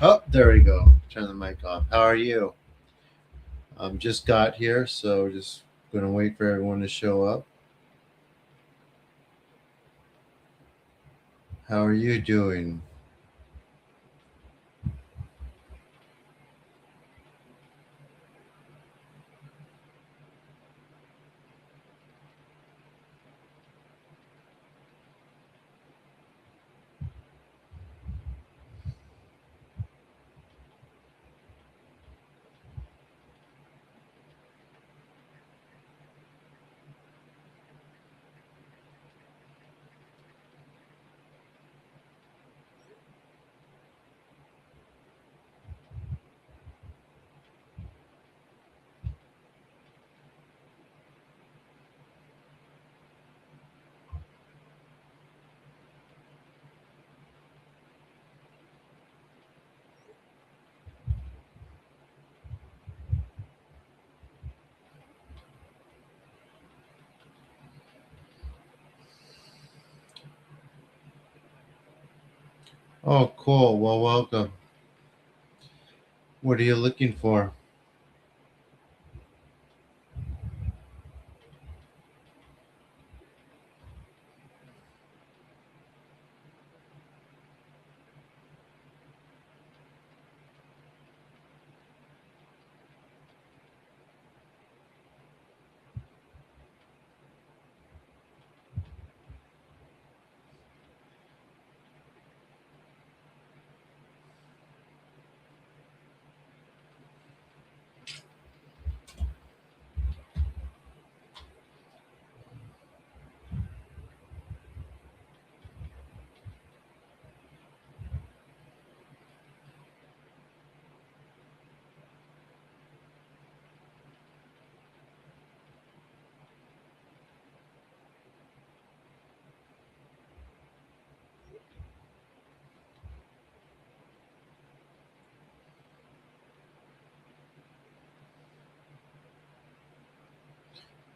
Oh, there we go. Turn the mic off. How are you? Just got here, so just gonna wait for everyone to show up. How are you doing? Oh, cool. Well, welcome. What are you looking for?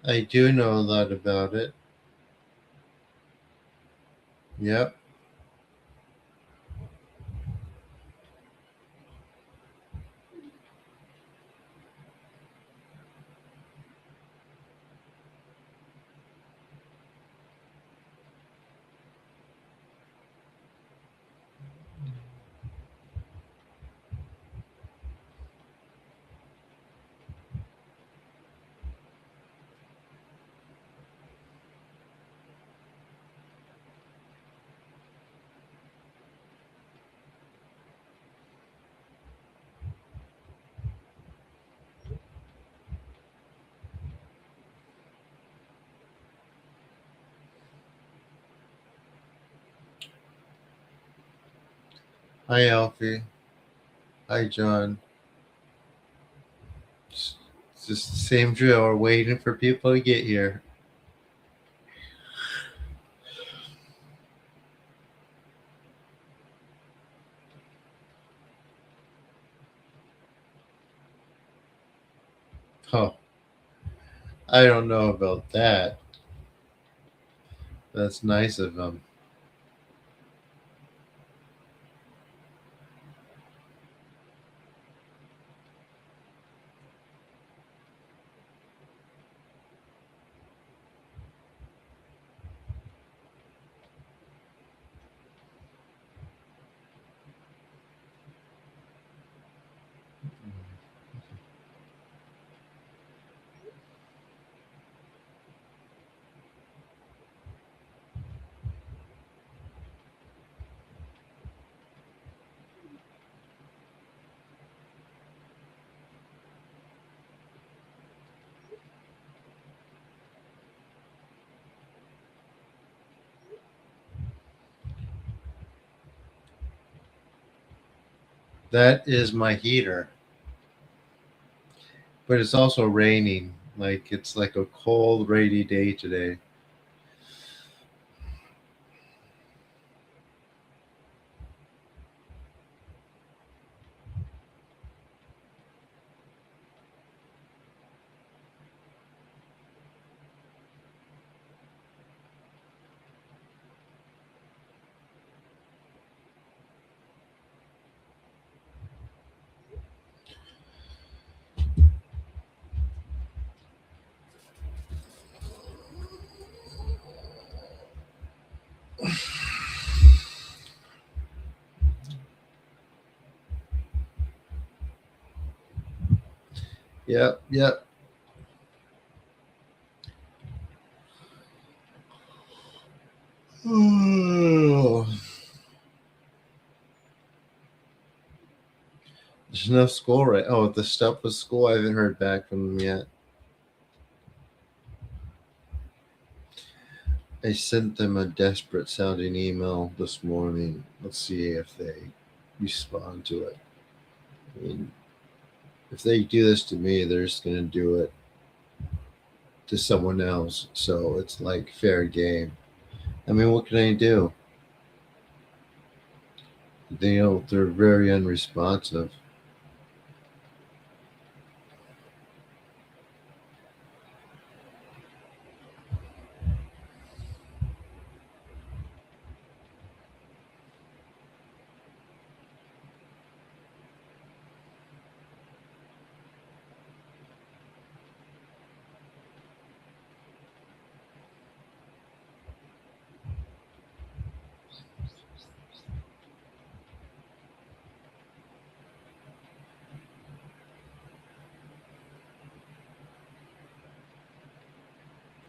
I do know a lot about it. Yep. Hi, Alfie. Hi, John. It's just the same drill. We're waiting for people to get here. Oh, I don't know about that. That's nice of them. That is my heater, but it's also raining. Like it's like a cold, rainy day today. Yep, yep. Oh, there's enough school, right? Oh, the stuff with school, I haven't heard back from them yet. I sent them a desperate sounding email this morning. Let's see if they respond to it. I mean, if they do this to me, they're just going to do it to someone else. So it's like fair game. I mean, what can I do? They're very unresponsive.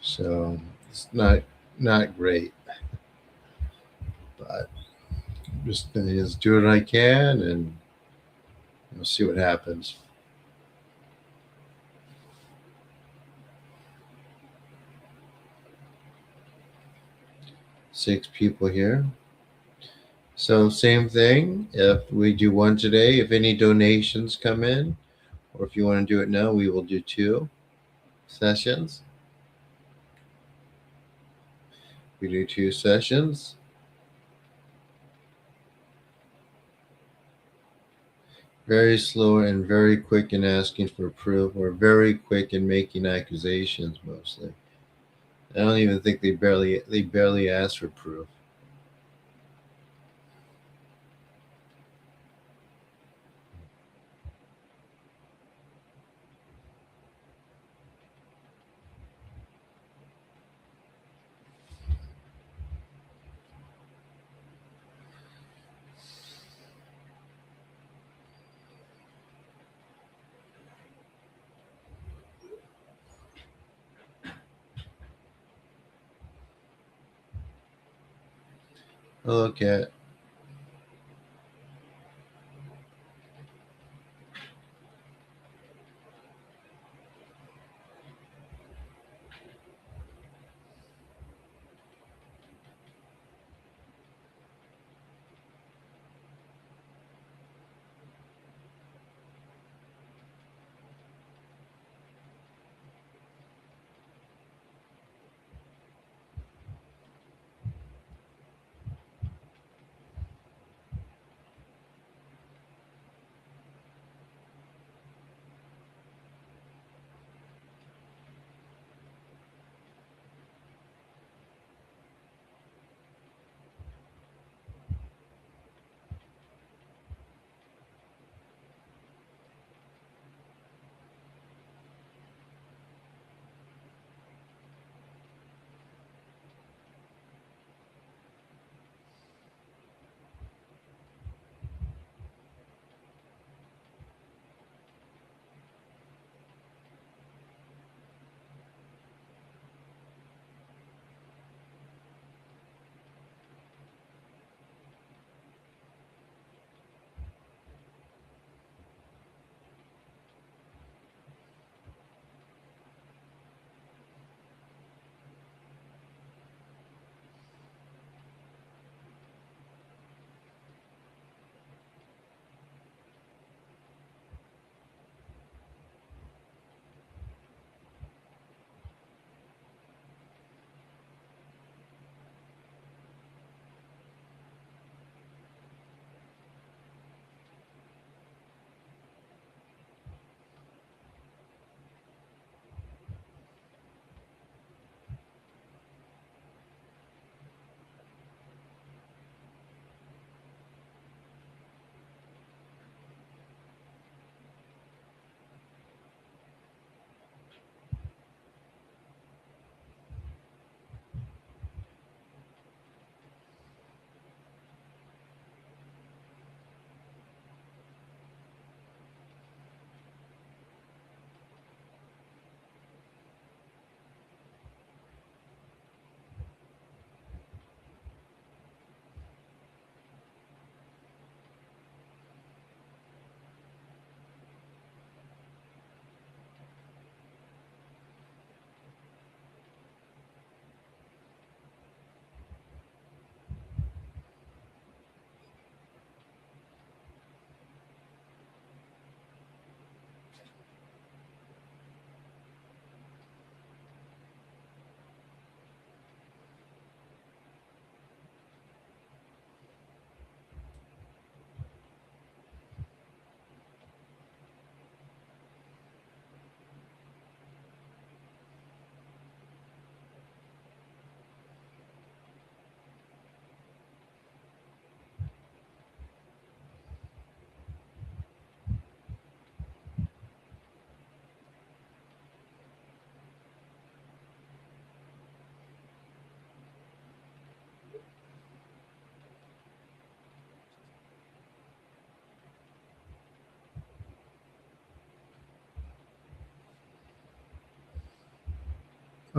So it's not great, but just do what I can and we'll see what happens. 6 people here. So same thing. If we do one today, if any donations come in, or if you want to do it now, we will do 2 sessions. We do 2 sessions. Very slow and very quick in asking for proof, or very quick in making accusations mostly. I don't even think they barely ask for proof. Look at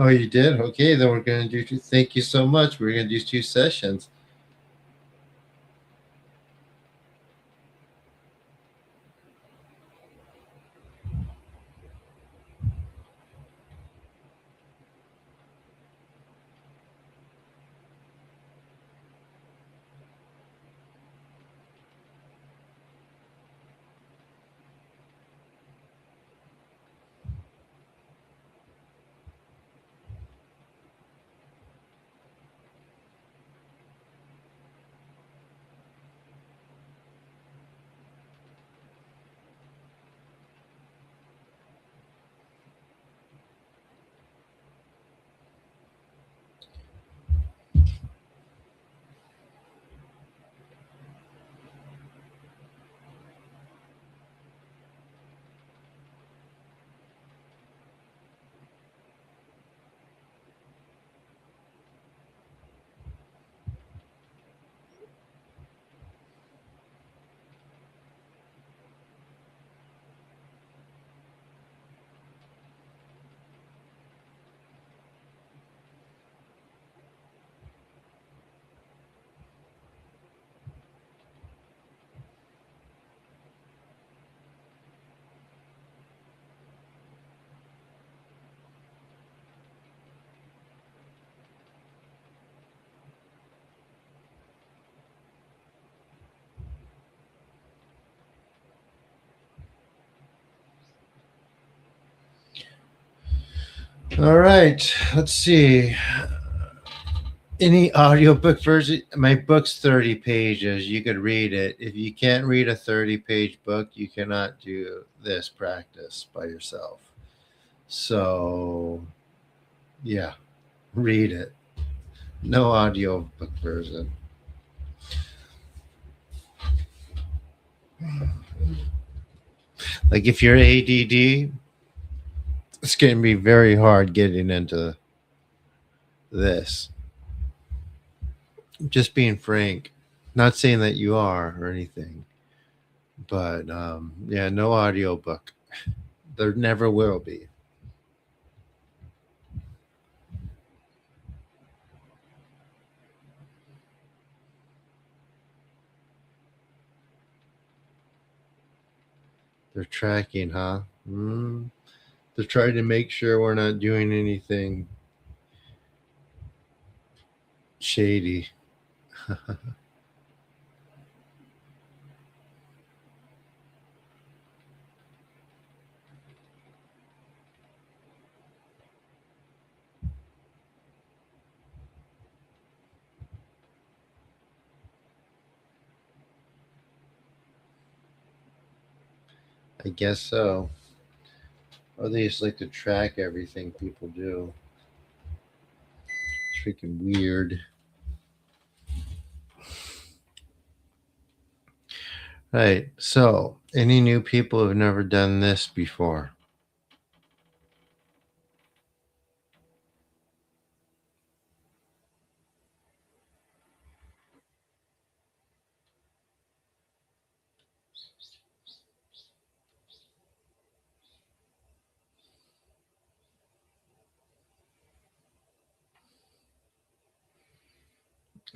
Oh, you did? Okay, then we're going to do two. Thank you so much. We're going to do two sessions. All right, let's see. Any audiobook version? My book's 30 pages. You could read it. If you can't read a 30-page book, you cannot do this practice by yourself. So, yeah, read it. No audiobook version. Like if you're ADD, it's going to be very hard getting into this. Just being frank. Not saying that you are or anything, but yeah, no audiobook. There never will be. They're tracking, huh? They're trying to make sure we're not doing anything shady. I guess so. Or they just like to track everything people do. It's freaking weird. Right. So, any new people who've never done this before?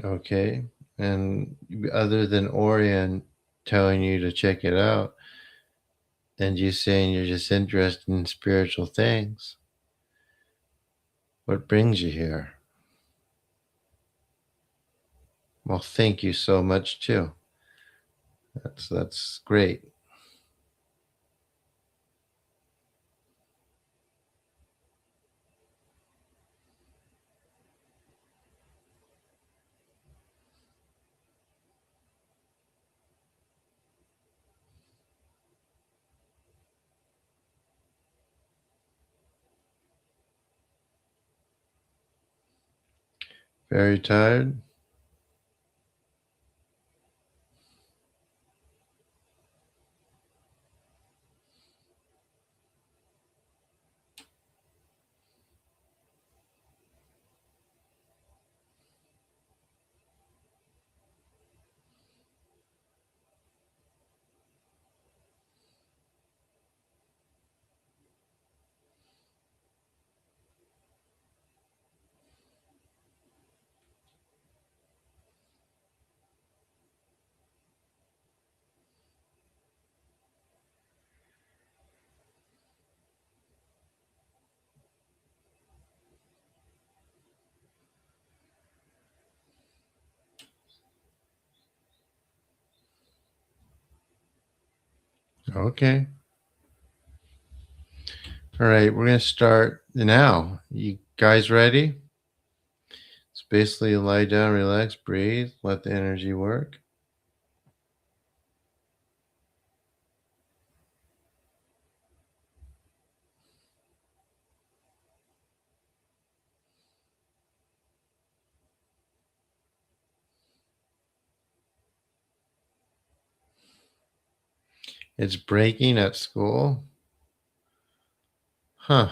Okay. And other than Orion telling you to check it out and you saying you're just interested in spiritual things, what brings you here? Well, thank you so much too. That's great. Very tired. Okay. All right, we're going to start now. You guys ready? It's basically lie down, relax, breathe, let the energy work. It's breaking at school? Huh.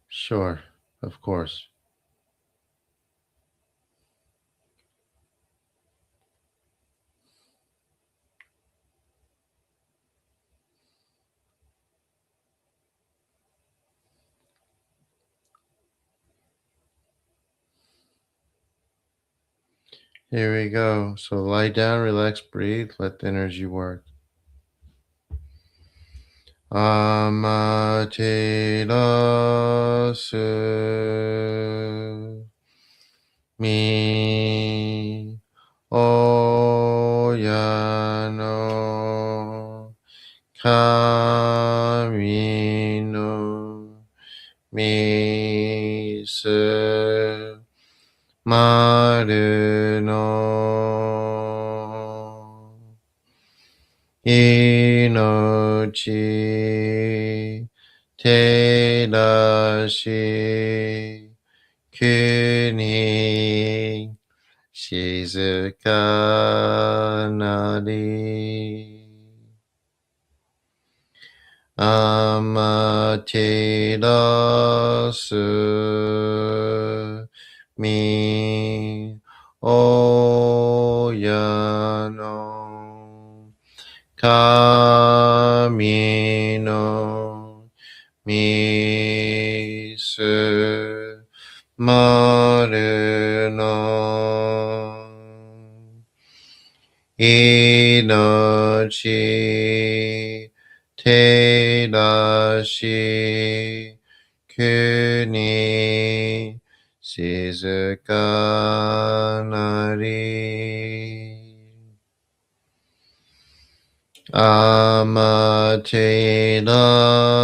Sure, of course. Here we go. So lie down, relax, breathe, let the energy work. Amaterasu mi oyano kami no misu maru no inochi terashi kuni shizuka nari amaterasu mi oyano kami no misu maru no inochi terashi kuni shizuka nari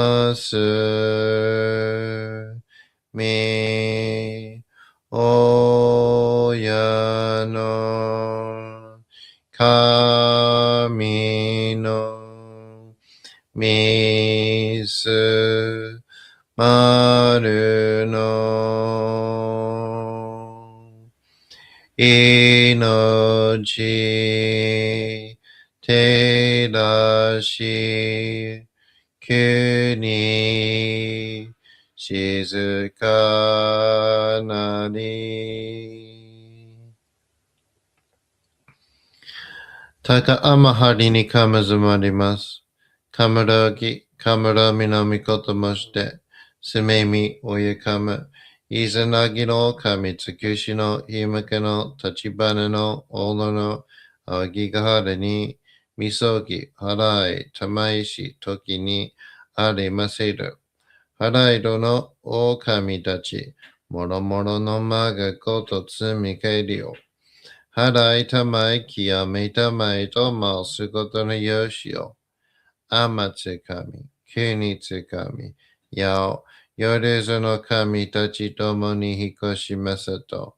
amaterasu mi oyano kami no misu maru no inochi terashi kuni shizuka nari Taka amahari ni kamazumarimasu. Kamaragi, kamarami no mikoto moshite. Sumemi oyakama. Izanagi no kami tsukushi no himaka no tachibana no olo no awagigahara ni misogi harai tamaishi toki ni are maseru. Harai do no o kami tachi. Moro moro no maga koto tsumi kairi yo. Harai tamai kia me tamai to mau sukoto no yoshi o. Amatsukami, kunitsukami, yao, yorezo no kami tachi tomo ni hikoshi masato.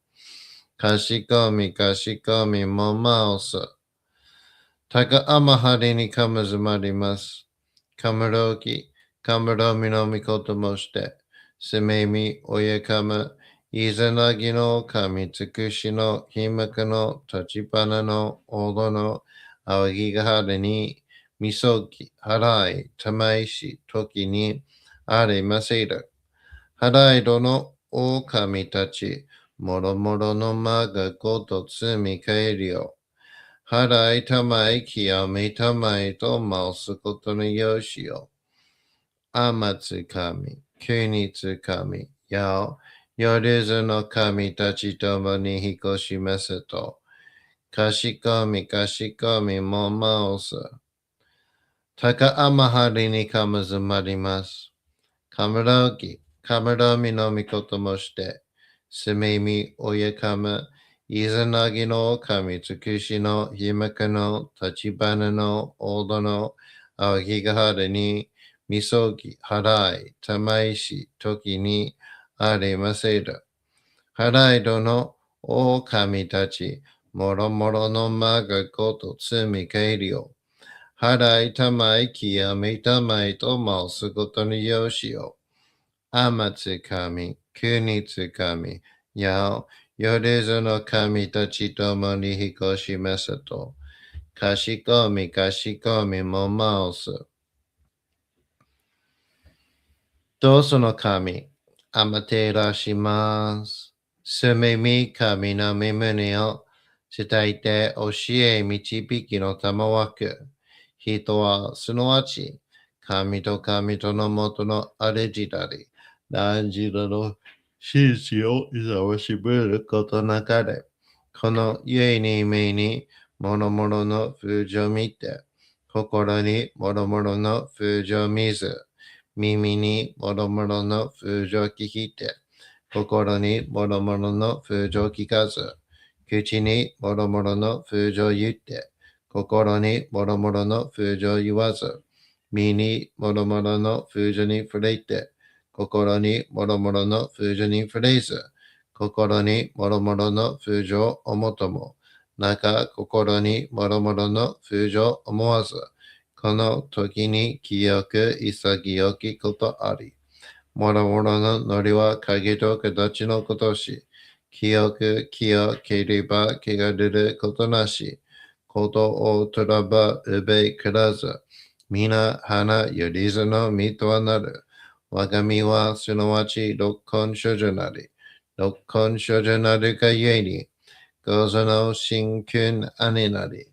Kashikomi, kashikomi, momaosa. Taka amahari ni kamazumarimasu. Kamaroki, kamaromi no mikoto moshite. Sumemi, oyakama, izanagi no kami tsukushi no himaka no tachibana no olo no awagigahara ni Misogi, harai, tamaishi, toki ni are maseru. Harai do no o kami tachi, moro moro no maga goto tsumi kaeri yo. Harai tamai kia me tamai to mausu koto no yoshi yo. Amatsukami, kunitsukami, yao, yorezu no kami tachi tomo ni hikoshi masato. Kashikomi, kashikomi, momaosa. Taka amahari ni kamazumarimasu. Kamarogi, kamaromi no mikoto moshite. Sumemi oyakama, イザナギの神、つくしのひまかの立花の大戸の青木が春に、みそぎ、払い、玉石、時にありませる。払いどの狼たち、もろもろのまがこと積み返りを。払いたまい極めたまいと申すことによしよ。天つ神、国つ神、やお、よれずの神たちともに引こしますと。かしこみかしこみも申す。どうその神、あまてらします。すみみ神の身胸を伝えて教え導きの玉枠。人はすなわち神と神とのもとのあれじだり、何時らの真摯をいざわしぶることなかれ。この故に目にもろもろの風情見て、心にもろもろの風情見ず、耳にもろもろの風情聞いて、心にもろもろの風情聞かず、口にもろもろの風情言って、心にもろもろの風情言わず、身にもろもろの風情に触れて、心にもろもろの風情に触れず、心にもろもろの風情をもとも、中心にもろもろの風情思わず、この時に清く潔きことあり、もろもろのノリは影と形のことし、清く清ければ気が出ることなし、ことをとらばうべくらず、皆花よりずの身とはなる。我が身はすなわち六根処女なり、六根処女なるがゆえに、ごぞの真君兄なり、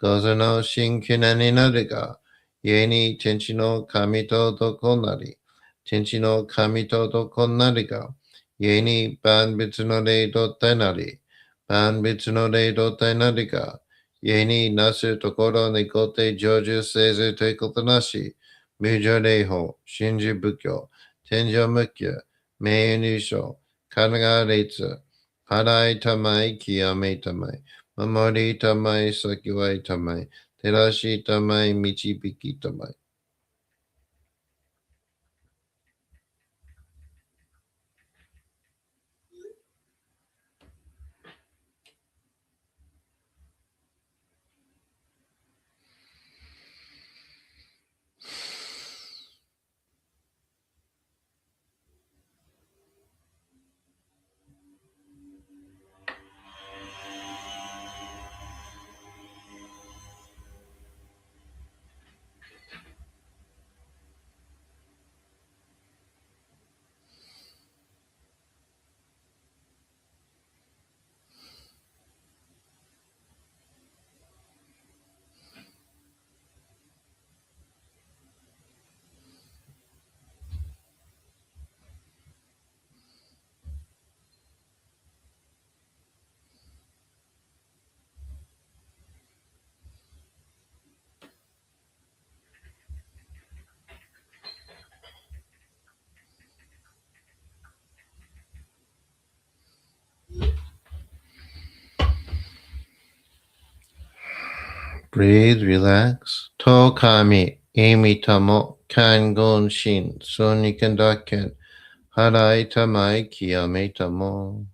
ごぞの真君兄なるが、故に天地の神とどなり、天地の神とどなりが、故に万物の霊と体なり、万物の霊と体なりが、故になすところにごて成就せずということなし、無常霊法、真珠仏教、天上無教、名誉入賞、神奈川列、払いたまい、極めたまい、守りたまい、先はいたまい、照らしたまい、導きたまい。Breathe, relax. To kami, imi tamo, kan gon shin, suni kandaken, harai tamai, kiyame tamo.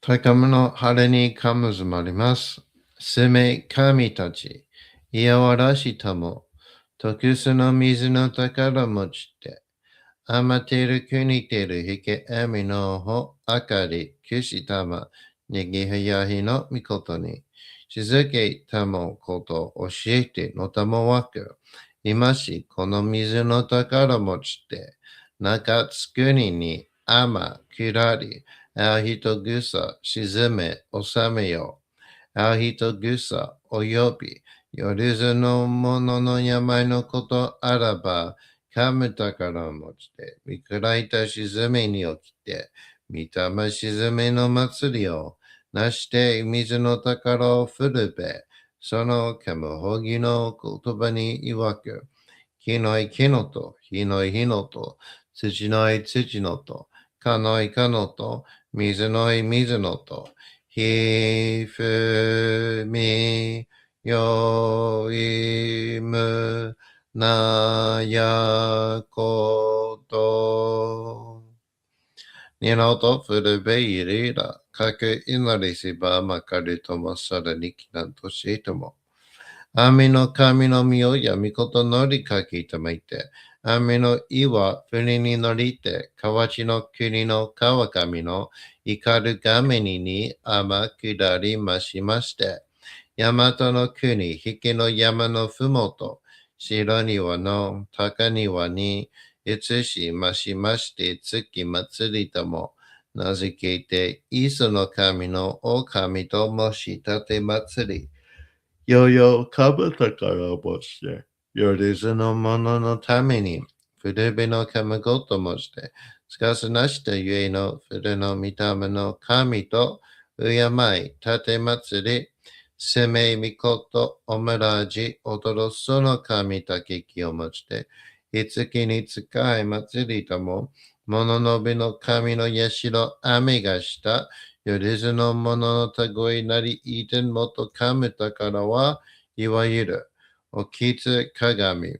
高めの晴れにかむずまります。すめ神たち、いやわらしたも、特殊の水の宝持ちて、あまてる国てるひけあみのほあかりくしたまにぎはやひのみことにしずけたもこと教えてのたもわく今しこの水の宝持ちて中つくにあまくらりあひとぐさ沈め収めよあひとぐさおよびよりずのものの病のことあらばかむ宝を持ちて、見くいた沈めに起きて、見たま沈めの祭りを、なして水の宝を振るべ、そのかむほぎの言葉に曰く、木のい木のと、火のい火のと、土のい土のと、かのいかのと、水のい水のと、ひふみよいむなやこと。にのとふるべいりら、かくいなりしばまかりともさらにきなんとしても。雨の神の身をやみことのりかきたまいて、雨の岩船に乗りて、河内の国の川上の怒る神に天下りましまして、大和の国、引きの山のふもと、白庭の高庭に移しましまして、月祭りとも名付けて、磯の神の狼と申し立て祭り、よよかぶたからぼして、よりずのもののために、古びの神ごともして、しかしなしたゆえの古の御霊の神と、敬い、立て祭り、せめみこと、おむらじ、踊るその神たけきをもちて、いつきに使い祭りとも、もののびの神のやしろ、雨がした、よりずのもののたごいなり、いてんもとかむたからは、いわゆる、おきつ鏡、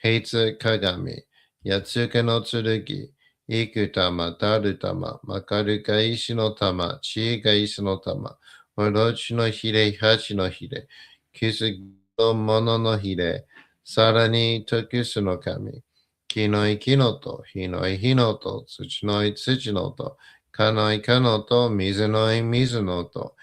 へいつ鏡、やつけの剣、いく玉、たる玉、まかるが石の玉、ちいが石の玉、おろちのひれ、はちのひれ、きすのもののひれ、さらに特殊の神、木のい木のと、火のい火のと、土のい土のと、かのいかのと、水のい水のと、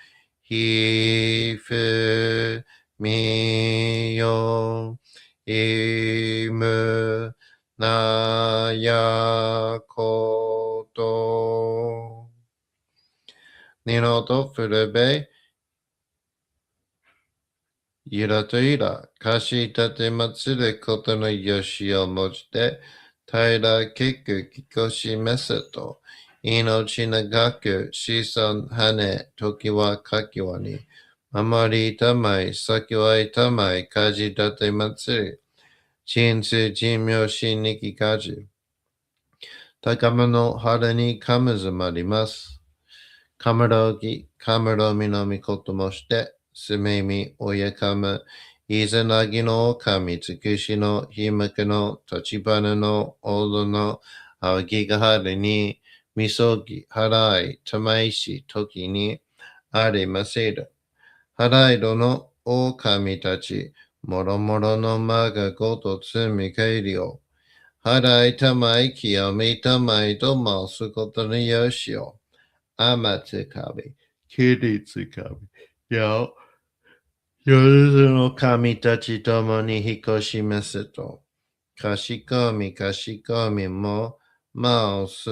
ひふみよいむなやこと。にのとふるべゆらとゆら、かしたてまつることのよしをもちて、平らけくきこしめすと、命長く子孫羽、時はかきわに、守りたまい、先はいたまい、かじたてまつり、人生人名しにきかじ、高めの春にかむずまります。かむろぎ、かむろみのみこともして、すめみ、おやかむ、いざなぎの神、つくしの、ひむけの、たちばなの、おどの、あわぎがはるに、みそぎ、はらい、たまいし、ときに、ありませる。はらいどの、お神たち、もろもろのまがごとつみかえりを、はらいたまい、きよみたまいとますことによしよ。あまつかみ、きりつかみ、よ、よるの神たちともに引っ越しますと、かしこみかしこみも、まおす。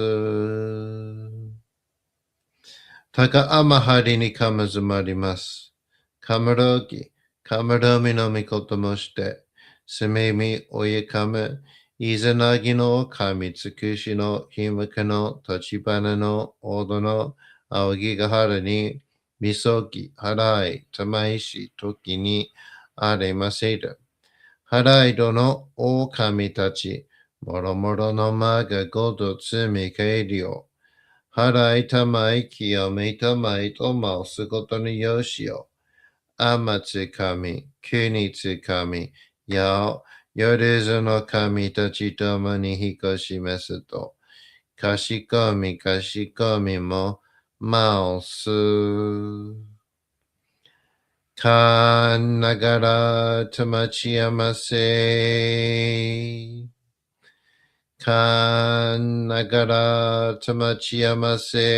たかあまはりにかむずまります。かむろぎ、かむろみのみこともして、すめみおやかむ、いざなぎの神つくしのひむかの立ちばなのおどのあおぎがはるに、みそぎ、はらい、たまいし、ときにあれませる。はらいどのお神たち、もろもろのまがごとつみかえりを、はらいたまいきよめたまいとますことによしよ。あまつかみ、くにつかみ、やお、よるずの神たちともに引っ越しますと、かしこみかしこみも、mouse. Kan nagara tamachiyamase. Kan nagara tamachiyamase.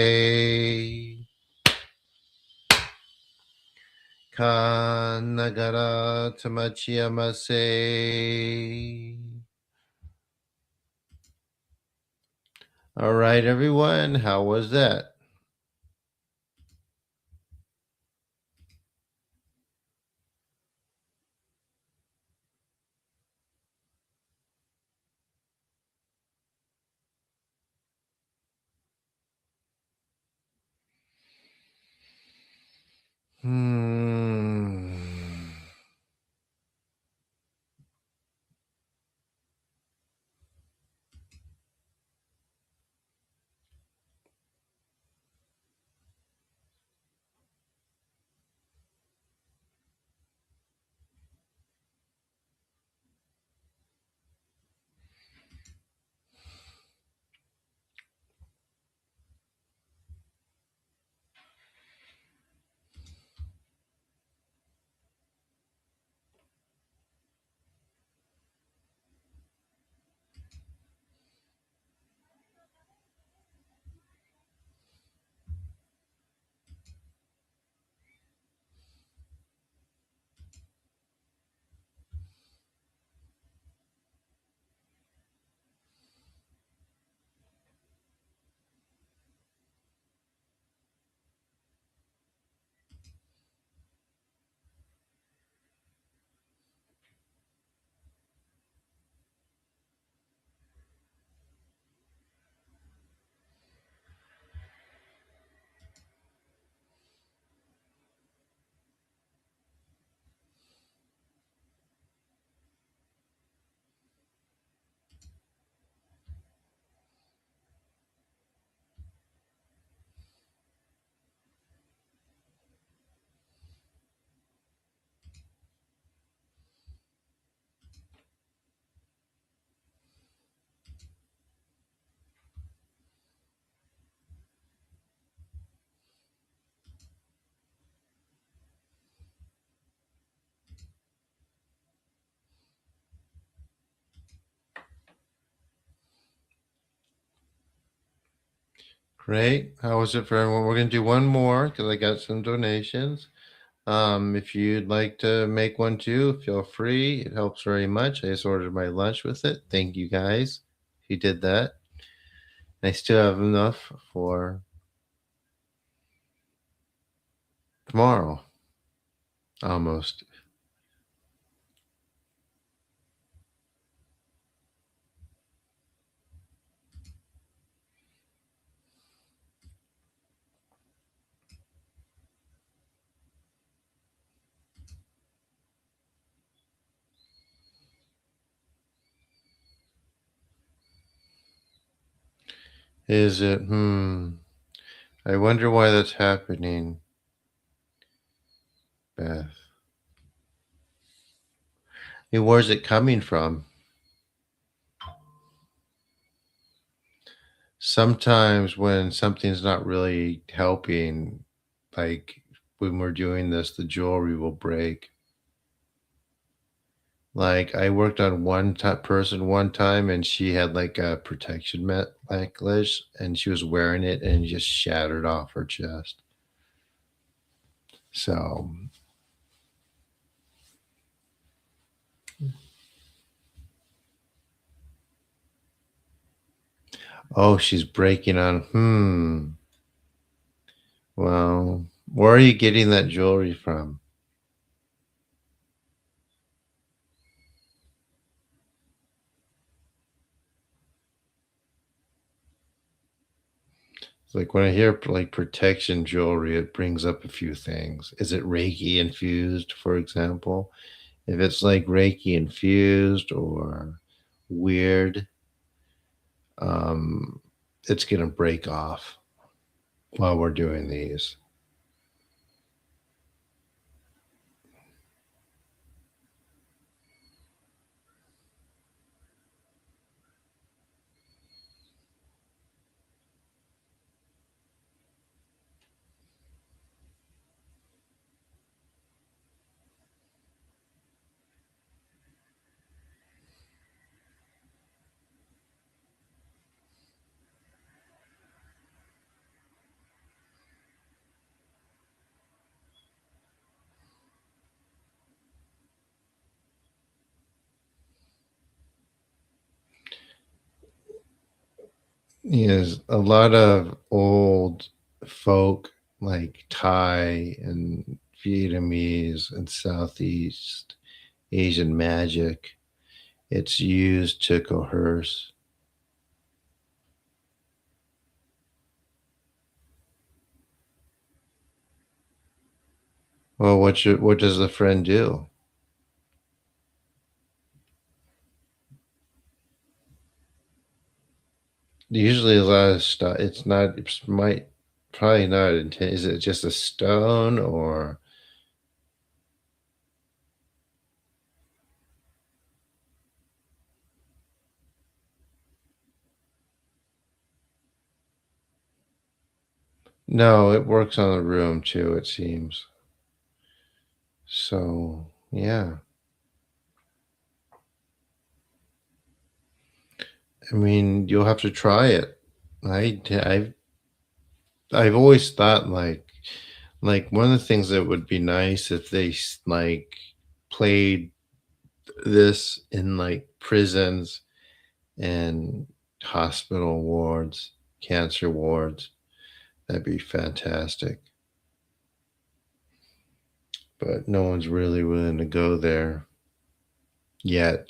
Kan nagara tamachiyamase. All right, everyone. How was that? Great. How was it for everyone? We're going to do one more because I got some donations. If you'd like to make one too, feel free. It helps very much. I just ordered my lunch with it. Thank you guys who did that. I still have enough for tomorrow, almost. Is it? I wonder why that's happening, Beth. I mean, where's it coming from? Sometimes when something's not really helping, like when we're doing this, the jewelry will break. Like I worked on person one time, and she had like a protection necklace, and she was wearing it, and it just shattered off her chest. So, oh, she's breaking on. Well, where are you getting that jewelry from? It's like when I hear like protection jewelry, it brings up a few things. Is it Reiki infused, for example? If it's like Reiki infused or weird, um, it's going to break off while we're doing these. is a lot of old folk like Thai and Vietnamese and Southeast Asian magic. It's used to coerce. Well, what does the friend do? Usually, a lot of stuff. It's not. It might probably not. Is it just a stone or no? It works on the room too. It seems. So yeah. I mean, you'll have to try it. I've always thought like one of the things that would be nice if they like played this in like prisons and hospital wards, cancer wards. That'd be fantastic. But no one's really willing to go there yet.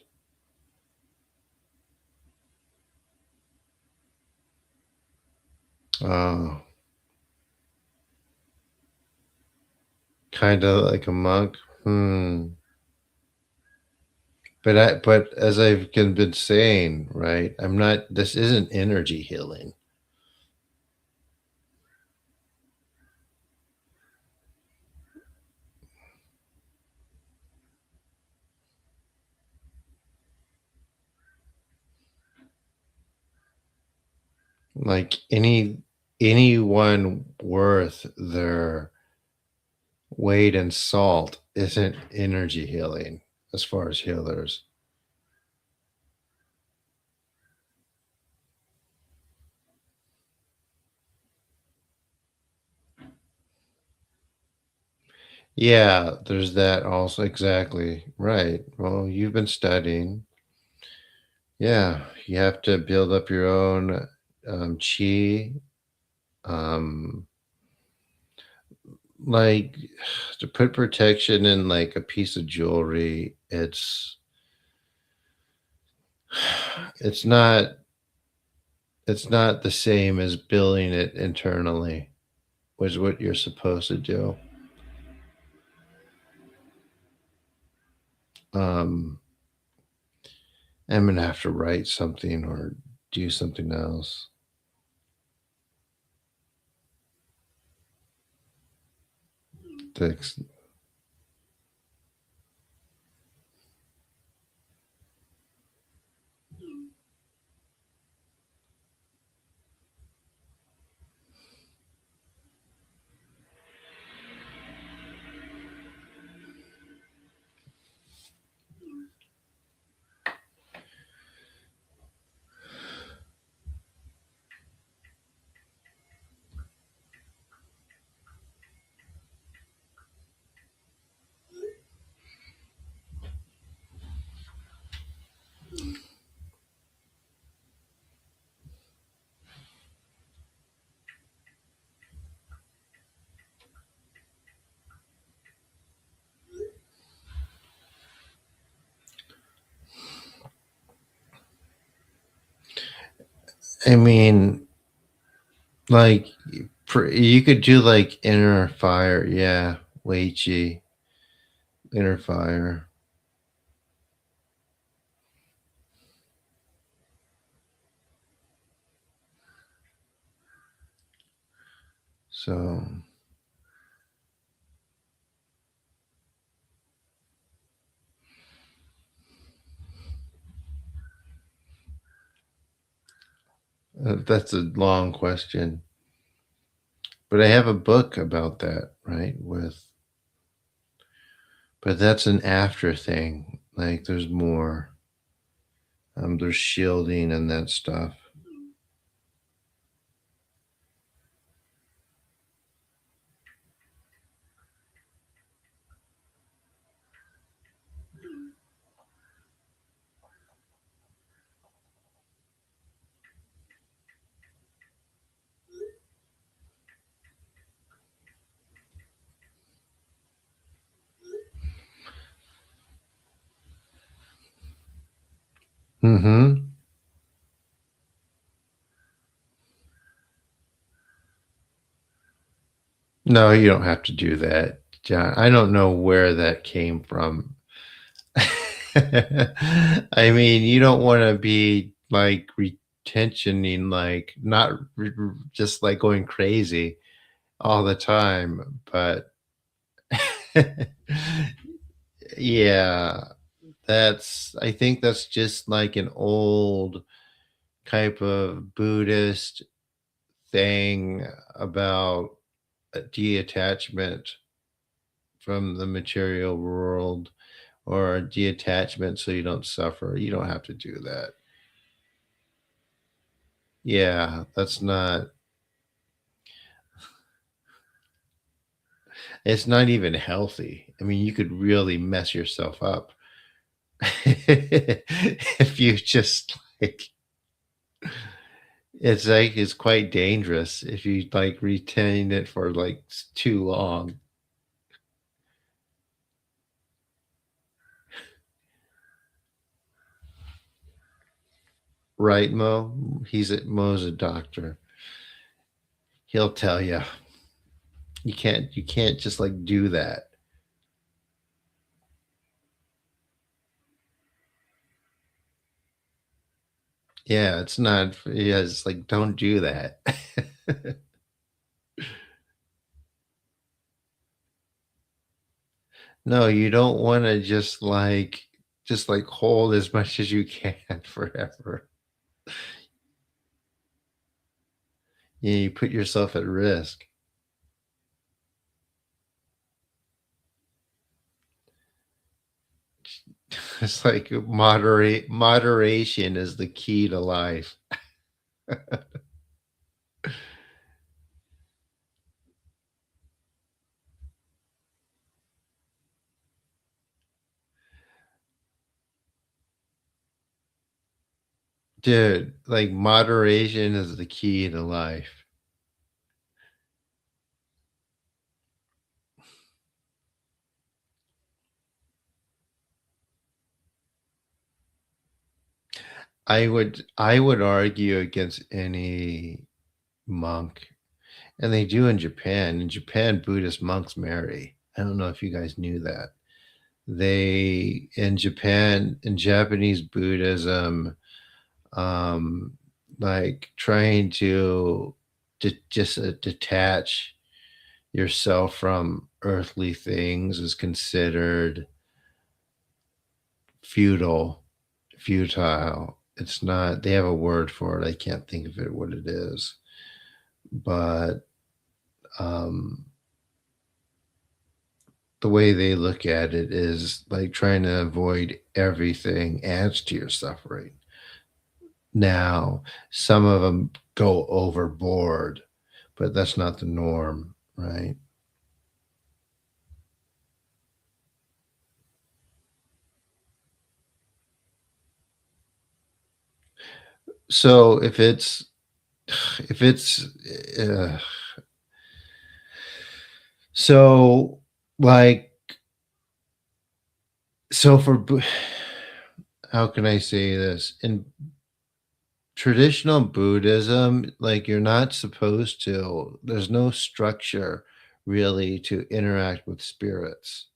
Oh, kind of like a monk. Hmm. But as I've been saying, right? I'm not. This isn't energy healing. Like anyone worth their weight in salt isn't energy healing as far as healers. Yeah, there's that also. Exactly. Right. Well, you've been studying. Yeah, you have to build up your own chi. Um, like to put protection in like a piece of jewelry, it's not it's not the same as building it internally, which is what you're supposed to do. Um, I'm gonna have to write something or do something else. That's, I mean, like you could do like inner fire, yeah, Wei Chi, inner fire. So that's a long question, but I have a book about that, right? But that's an after thing. Like there's more. There's shielding and that stuff. Mm-hmm. No, you don't have to do that, John. I don't know where that came from. I mean, you don't want to be like retentioning, like not just like going crazy all the time, but yeah, I think that's just like an old type of Buddhist thing about detachment from the material world or detachment so you don't suffer. You don't have to do that. Yeah, that's not, it's not even healthy. I mean, you could really mess yourself up if you just like it's quite dangerous if you like retain it for like too long. Right, Mo? Mo's a doctor. He'll tell you. You can't just like do that. Yeah, it's not, yeah, it's like don't do that. No, you don't want to just like hold as much as you can forever. You put yourself at risk. It's like moderation is the key to life. Dude, like moderation is the key to life. I would argue against any monk, and they do in Japan. In Japan, Buddhist monks marry. I don't know if you guys knew that. They in Japan, in Japanese Buddhism, um, like trying to just detach yourself from earthly things is considered futile, futile. It's not. They have a word for it. I can't think of it. What it is, but um, the way they look at it is like trying to avoid everything adds to your suffering. Now, some of them go overboard, but that's not the norm, right? So if it's uh, so like so for how can I say this? In traditional Buddhism, like you're not supposed to, there's no structure really to interact with spirits.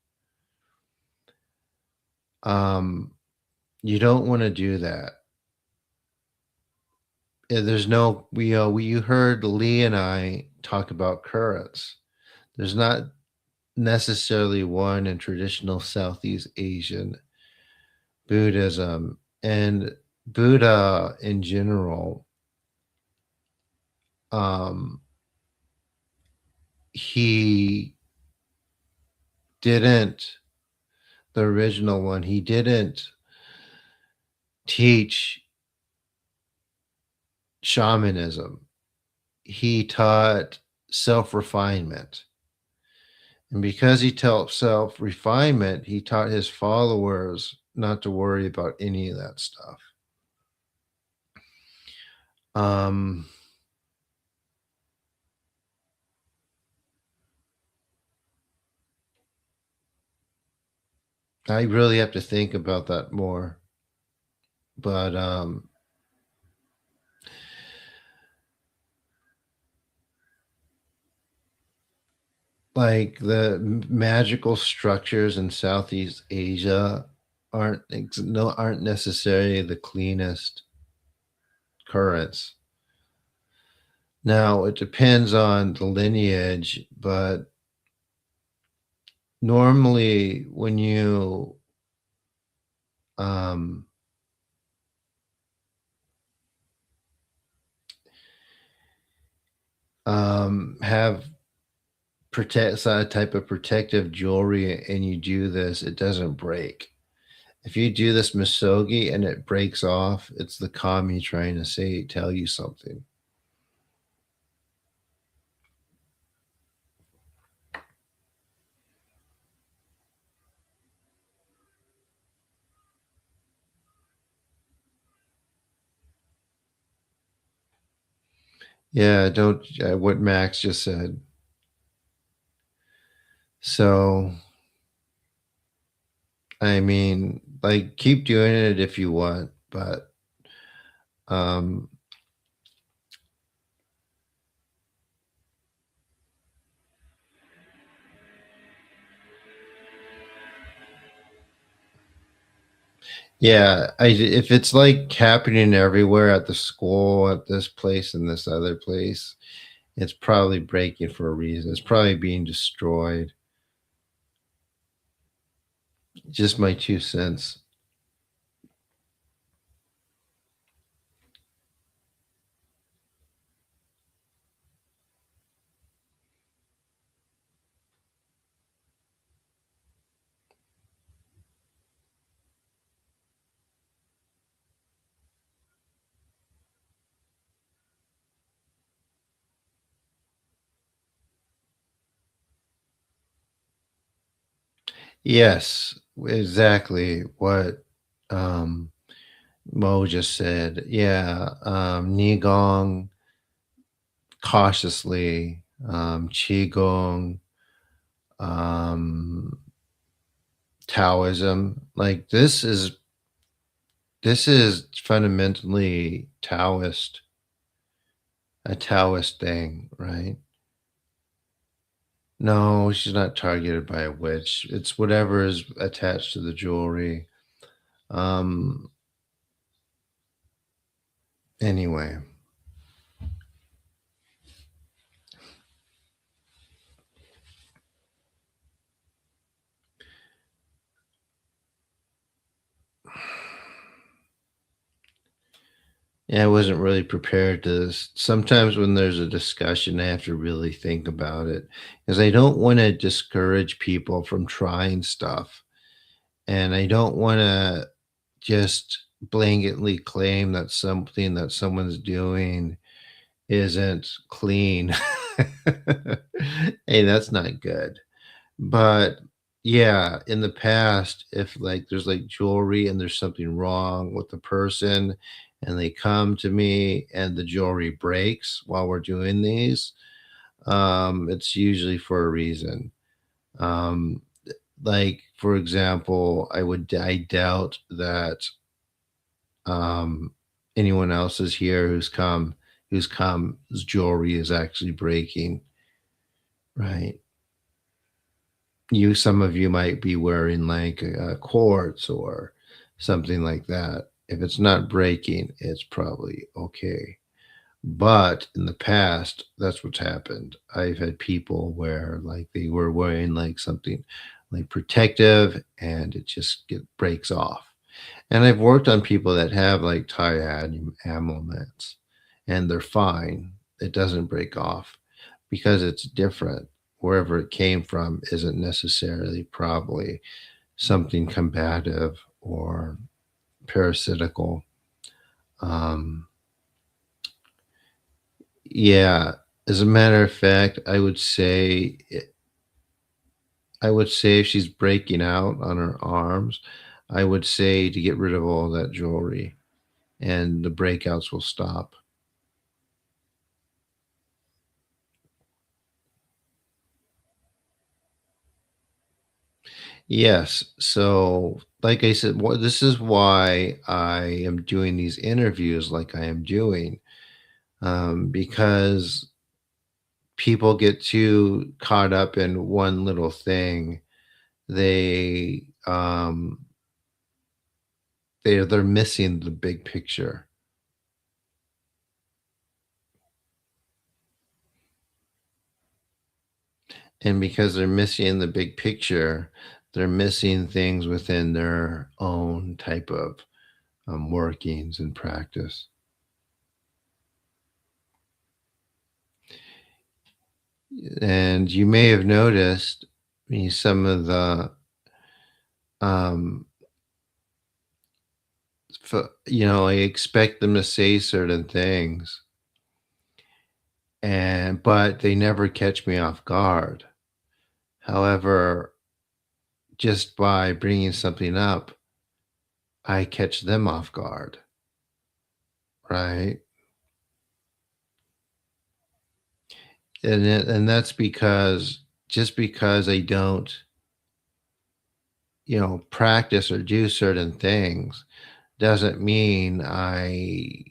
Um, you don't want to do that. There's no, you heard Lee and I talk about currents. There's not necessarily one in traditional Southeast Asian Buddhism. And Buddha in general, um, he didn't, the original one, he didn't teach shamanism. He taught self refinement. And because he taught self refinement, he taught his followers not to worry about any of that stuff. Um, I really have to think about that more. But like the magical structures in Southeast Asia aren't necessarily the cleanest currents. Now it depends on the lineage, but normally when you um, have protect some type of protective jewelry and you do this, it doesn't break. If you do this misogi and it breaks off, it's the kami trying to tell you something. Yeah, don't what Max just said. So, I mean, like keep doing it if you want, but um yeah, if it's like happening everywhere at the school, at this place and this other place, it's probably breaking for a reason. It's probably being destroyed. Just my 2 cents. Yes, exactly what um Mo just said. Yeah, Nigong, cautiously, Qigong, um, Taoism. Like this is fundamentally a Taoist thing, right? No, she's not targeted by a witch. It's whatever is attached to the jewelry. Um, anyway. Yeah, I wasn't really prepared to sometimes when there's a discussion, I have to really think about it because I don't wanna discourage people from trying stuff, and I don't wanna just blanketly claim that something that someone's doing isn't clean. Hey, that's not good. But yeah, in the past, if like there's like jewelry and there's something wrong with the person and they come to me and the jewelry breaks while we're doing these, it's usually for a reason. Um, like for example, I doubt that anyone else is here whose jewelry is actually breaking, right? Some of you might be wearing like quartz or something like that. If it's not breaking, it's probably okay. But in the past, that's what's happened. I've had people where like they were wearing like something like protective and it just breaks off. And I've worked on people that have like titanium amulets and they're fine. It doesn't break off because it's different. Wherever it came from isn't necessarily probably something combative or parasitical. Um, yeah, as a matter of fact, I would say if she's breaking out on her arms, I would say to get rid of all that jewelry and the breakouts will stop. Yes. So, like I said, this is why I am doing these interviews like I am doing, because people get too caught up in one little thing. They they're missing the big picture. And because they're missing the big picture, they're missing things within their own type of workings and practice. And you may have noticed some of the, um, I expect them to say certain things, but they never catch me off guard. However, just by bringing something up, I catch them off guard, right? And that's because just because I don't, practice or do certain things doesn't mean I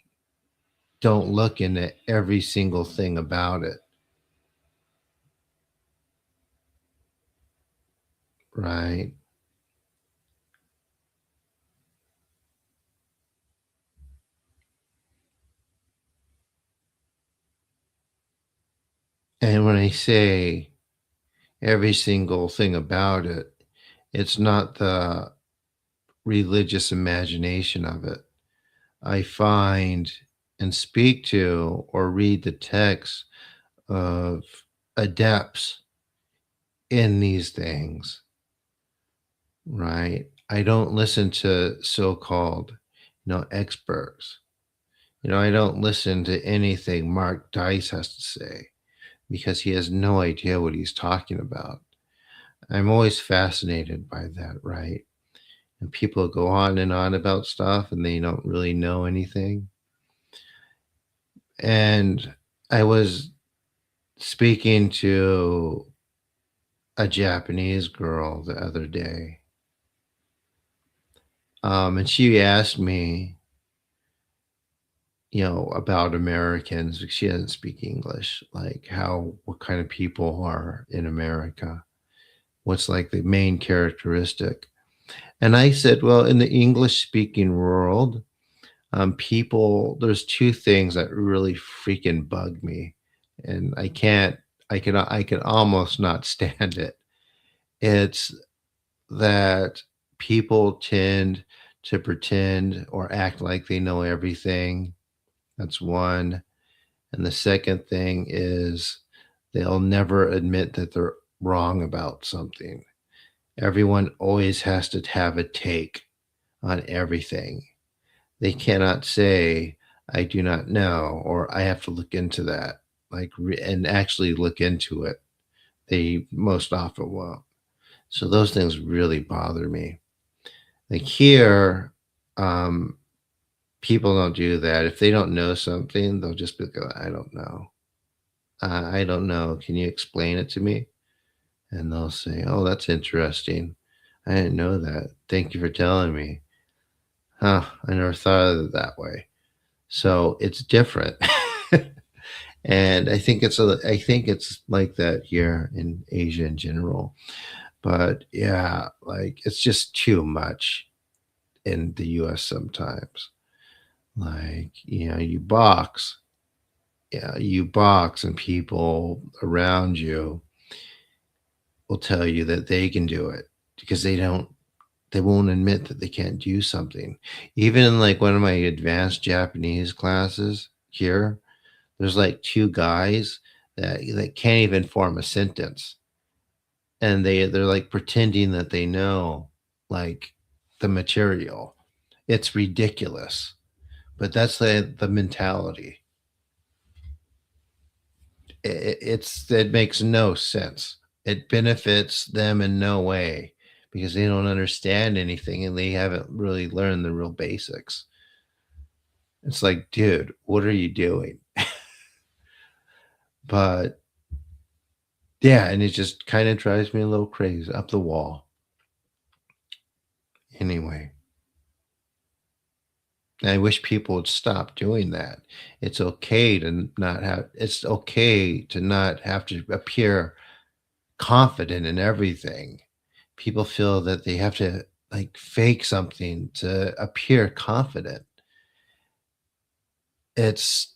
don't look into every single thing about it, right? And when I say every single thing about it, it's not the religious imagination of it. I find and speak to or read the text of adepts in these things, right? I don't listen to so-called, experts. I don't listen to anything Mark Dice has to say because he has no idea what he's talking about. I'm always fascinated by that, right? And people go on and on about stuff and they don't really know anything. And I was speaking to a Japanese girl the other day, and she asked me, about Americans. She doesn't speak English, like what kind of people are in America? What's like the main characteristic? And I said, well, in the English speaking world, there's two things that really freaking bug me. And I can almost not stand it. It's that people tend to pretend or act like they know everything. That's one. And the second thing is they'll never admit that they're wrong about something. Everyone always has to have a take on everything. They cannot say, I do not know, or I have to look into that, and actually look into it. They most often won't. So those things really bother me. Like here, um, people don't do that. If they don't know something, they'll just be like, I don't know. I don't know. Can you explain it to me? And they'll say, oh, that's interesting. I didn't know that. Thank you for telling me. Huh, I never thought of it that way. So it's different. And I think it's like that here in Asia in general. But yeah, like it's just too much in the US sometimes. Like, you box and people around you will tell you that they can do it because they won't admit that they can't do something. Even in like one of my advanced Japanese classes here, there's like two guys that can't even form a sentence, and they're like pretending that they know like the material. It's ridiculous, but that's the mentality. It makes no sense. It benefits them in no way because they don't understand anything and they haven't really learned the real basics. It's like, dude, what are you doing? But yeah, and it just kind of drives me a little crazy up the wall. Anyway, I wish people would stop doing that. It's okay to not have to appear confident in everything. People feel that they have to like fake something to appear confident. It's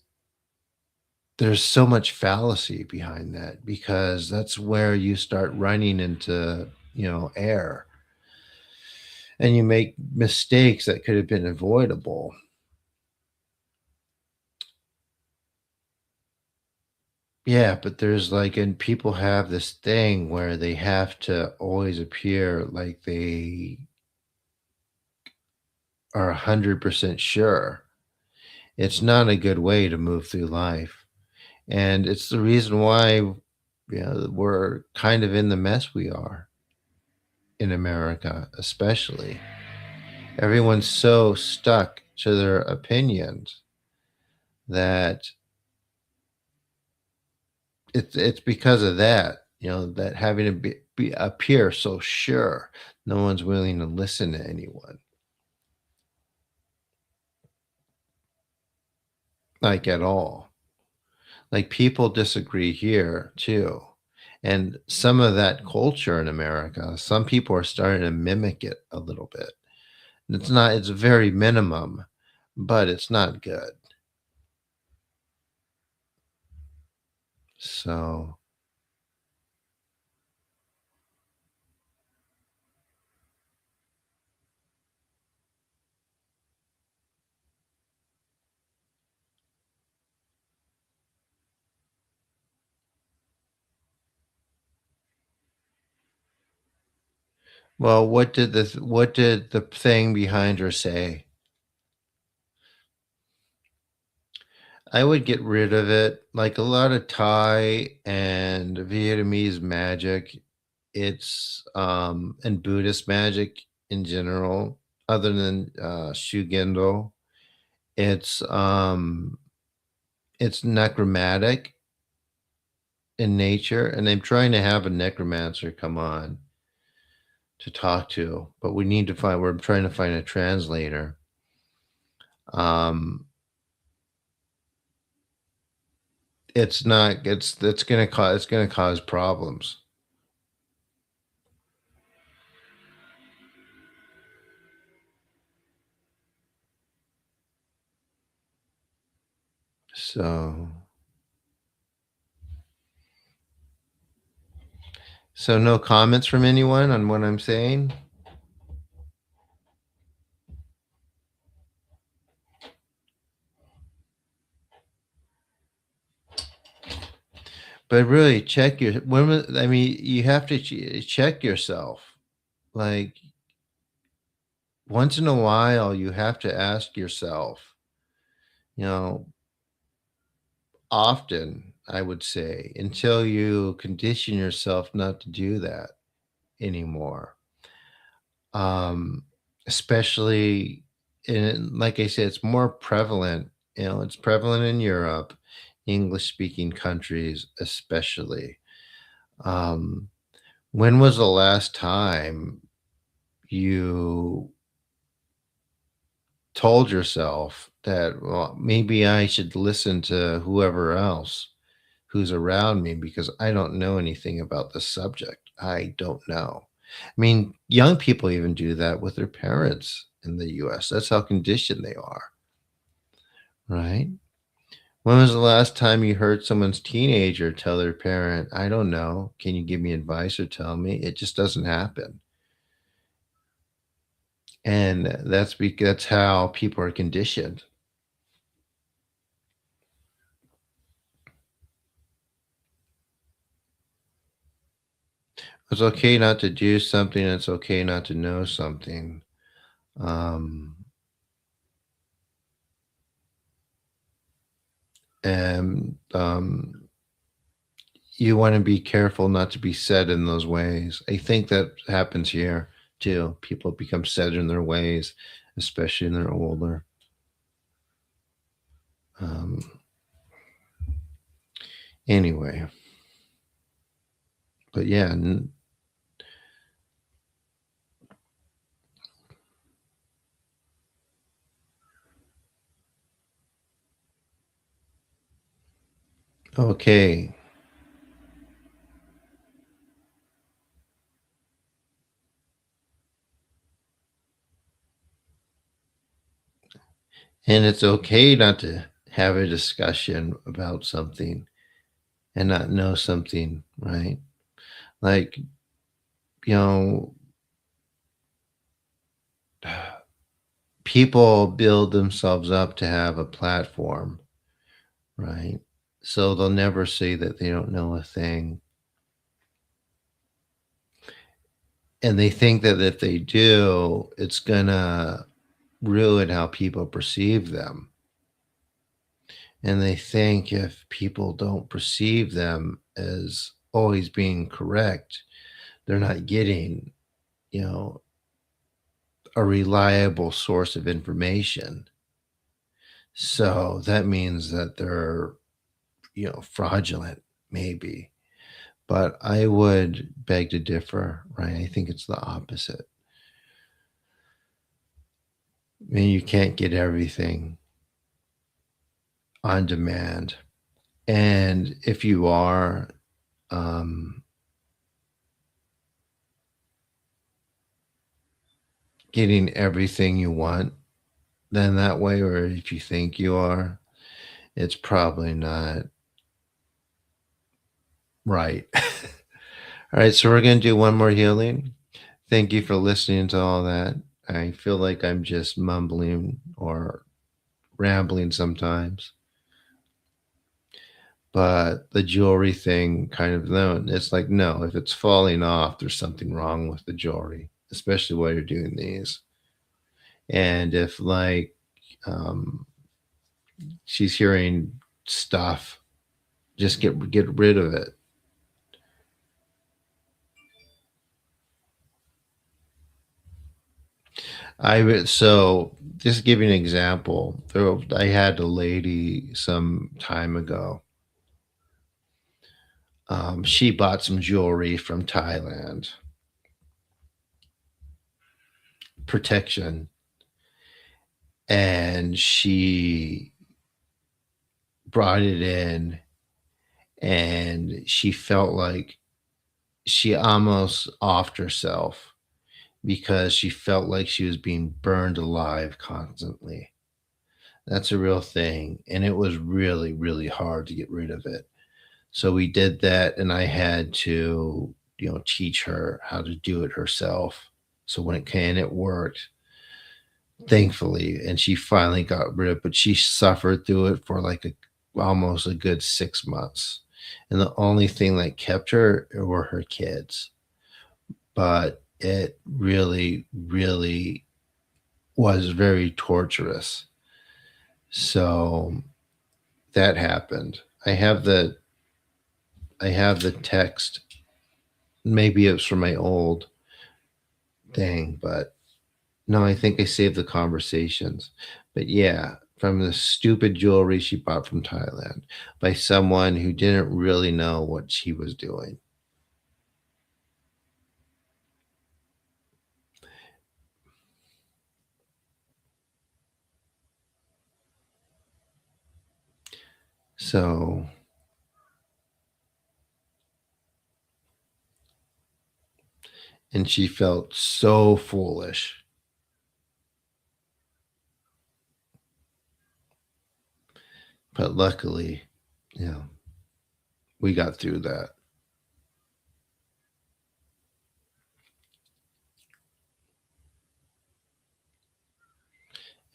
There's so much fallacy behind that because that's where you start running into, air, and you make mistakes that could have been avoidable. Yeah, but there's like, and people have this thing where they have to always appear like they are 100% sure. It's not a good way to move through life. And it's the reason why, we're kind of in the mess we are in America, especially. Everyone's so stuck to their opinions that it's because of that, that having to appear so sure, no one's willing to listen to anyone, like at all. Like people disagree here too. And some of that culture in America, some people are starting to mimic it a little bit. It's very minimum, but it's not good. So, well, what did the thing behind her say? I would get rid of it. Like a lot of Thai and Vietnamese magic, and Buddhist magic in general, other than Shugendo, it's um it's necromantic in nature, and I'm trying to have a necromancer come on to talk to, but we're trying to find a translator. Um it's not it's gonna cause problems. So no comments from anyone on what I'm saying? But really I mean, you have to check yourself. Like once in a while you have to ask yourself, you know, often, I would say, until you condition yourself not to do that anymore. Um, Especially like I said, it's more prevalent, it's prevalent in Europe, English speaking countries, especially. Um, when was the last time you told yourself that, well, maybe I should listen to whoever else who's around me because I don't know anything about this subject? I don't know. I mean, young people even do that with their parents in the US. That's how conditioned they are, right? When was the last time you heard someone's teenager tell their parent, I don't know, can you give me advice or tell me? It just doesn't happen. And that's how people are conditioned. It's okay not to do something. It's okay not to know something. Um, and you want to be careful not to be set in those ways. I think that happens here too. People become set in their ways, especially when they're older. Um, anyway, but yeah, Okay. And it's okay not to have a discussion about something and not know something, right? Like, you know, people build themselves up to have a platform, right? So they'll never say that they don't know a thing. And they think that if they do, it's gonna ruin how people perceive them. And they think if people don't perceive them as always being correct, they're not getting, you know, a reliable source of information. So that means that they're, fraudulent, maybe. But I would beg to differ, right? I think it's the opposite. I mean, you can't get everything on demand. And if you are um, getting everything you want, then that way, or if you think you are, it's probably not right. All right, so we're going to do one more healing. Thank you for listening to all that. I feel like I'm just mumbling or rambling sometimes, but the jewelry thing kind of no, it's like no, if it's falling off, there's something wrong with the jewelry, especially while you're doing these. And if like um, she's hearing stuff, just get rid of it. So just give you an example. I had a lady some time ago. She bought some jewelry from Thailand, protection, and she brought it in, and she felt like she almost offed herself because she felt like she was being burned alive constantly. That's a real thing, and it was really, really hard to get rid of it. So we did that, and I had to, teach her how to do it herself. So when it came, it worked, thankfully, and she finally got rid of it. But she suffered through it for like almost a good 6 months, and the only thing that kept her were her kids. But it really, really was very torturous. So that happened. I have the text. Maybe it was from my old thing, but no, I think I saved the conversations. But yeah, from the stupid jewelry she bought from Thailand by someone who didn't really know what she was doing. So, and she felt so foolish. But luckily, you know, we got through that.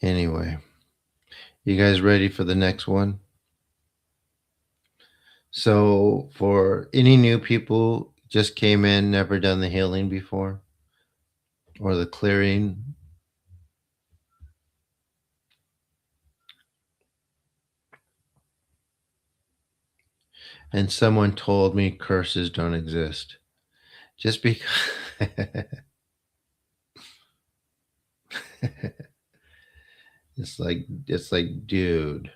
Anyway, you guys ready for the next one? So, for any new people just came in, never done the healing before or the clearing, and someone told me curses don't exist. Just because it's like, dude,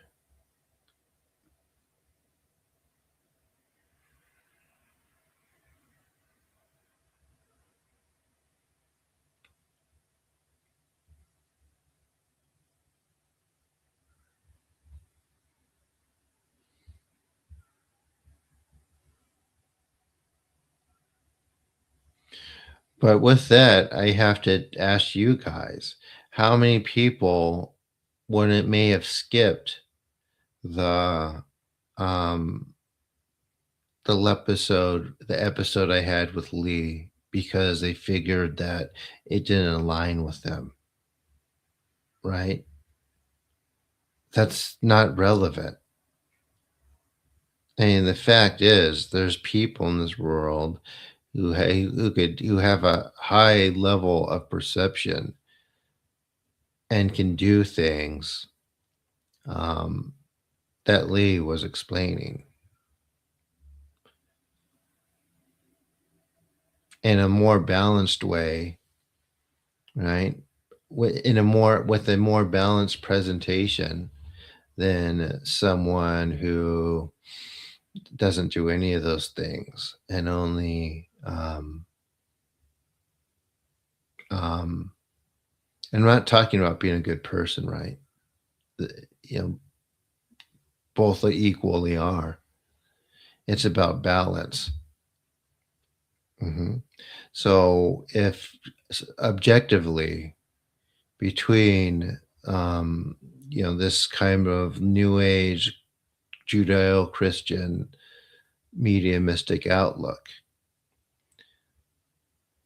But with that, I have to ask you guys, how many people when it may have skipped the um the episode I had with Lee because they figured that it didn't align with them, right? That's not relevant. And the fact is, there's people in this world who have a high level of perception and can do things um, that Lee was explaining in a more balanced way, right? In a more with a more balanced presentation than someone who doesn't do any of those things and only um, and I'm not talking about being a good person, right? You know, both equally are. It's about balance. Hmm. So if objectively between this kind of new age Judeo-Christian media mystic outlook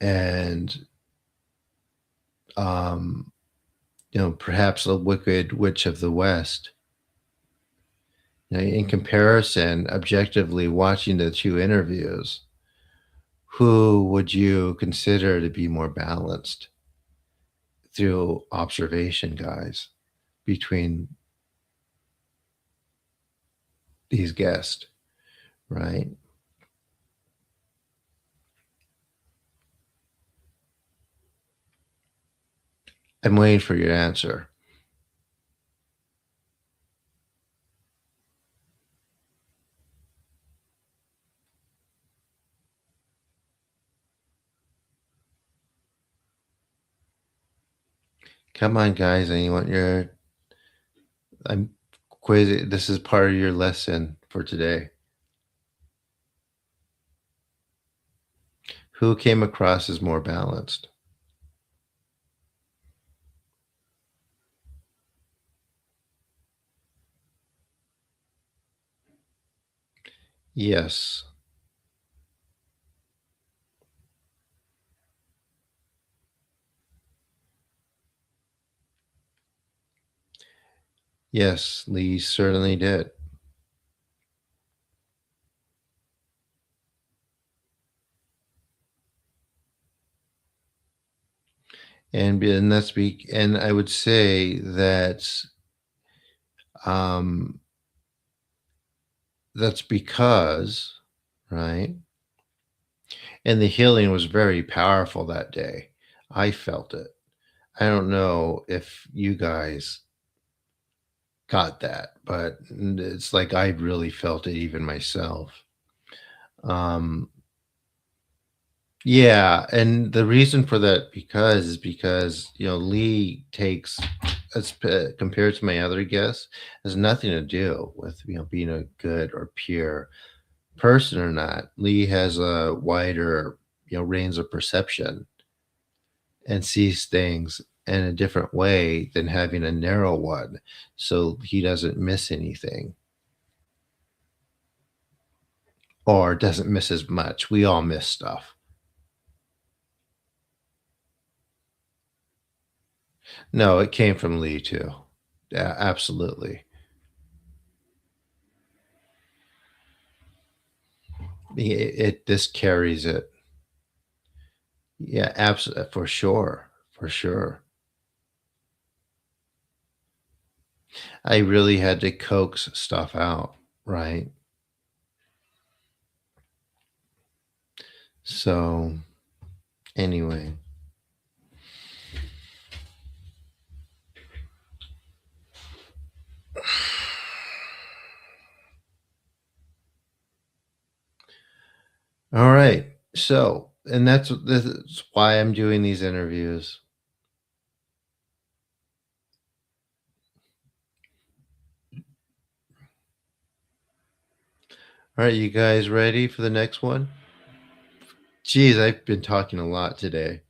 and um, perhaps the wicked witch of the West. In comparison, objectively watching the two interviews, who would you consider to be more balanced through observation, guys, between these guests, right? I'm waiting for your answer. Come on, guys. I want your. I'm quiz. This is part of your lesson for today. Who came across as more balanced? Yes. Yes, Lee certainly did. And I would say um that's because, right? And the healing was very powerful that day. I felt it. I don't know if you guys got that, but it's like I really felt it even myself. Um, yeah, and the reason for that because Lee takes compared to my other guests has nothing to do with being a good or pure person or not. Lee has a wider range of perception and sees things in a different way than having a narrow one, so he doesn't miss anything or doesn't miss as much. We all miss stuff. No, it came from Lee too. Yeah, absolutely. It this carries it. Yeah, absolutely, for sure, for sure. I really had to coax stuff out, right? So anyway, all right. So, and this is why I'm doing these interviews. All right, you guys ready for the next one? Geez, I've been talking a lot today.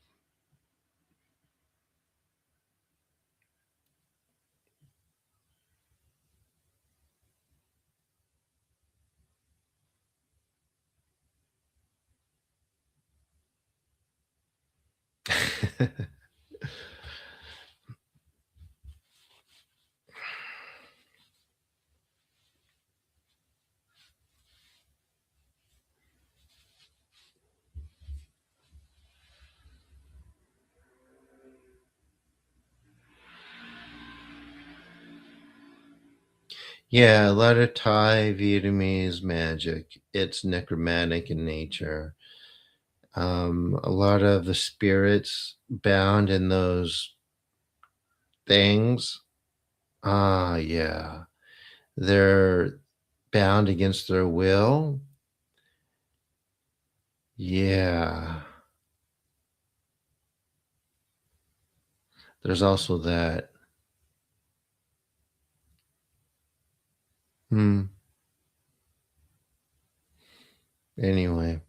Yeah, a lot of Thai Vietnamese magic. It's necromantic in nature. A lot of the spirits bound in those things. Ah, yeah. They're bound against their will. Yeah. There's also that. Hmm. Anyway,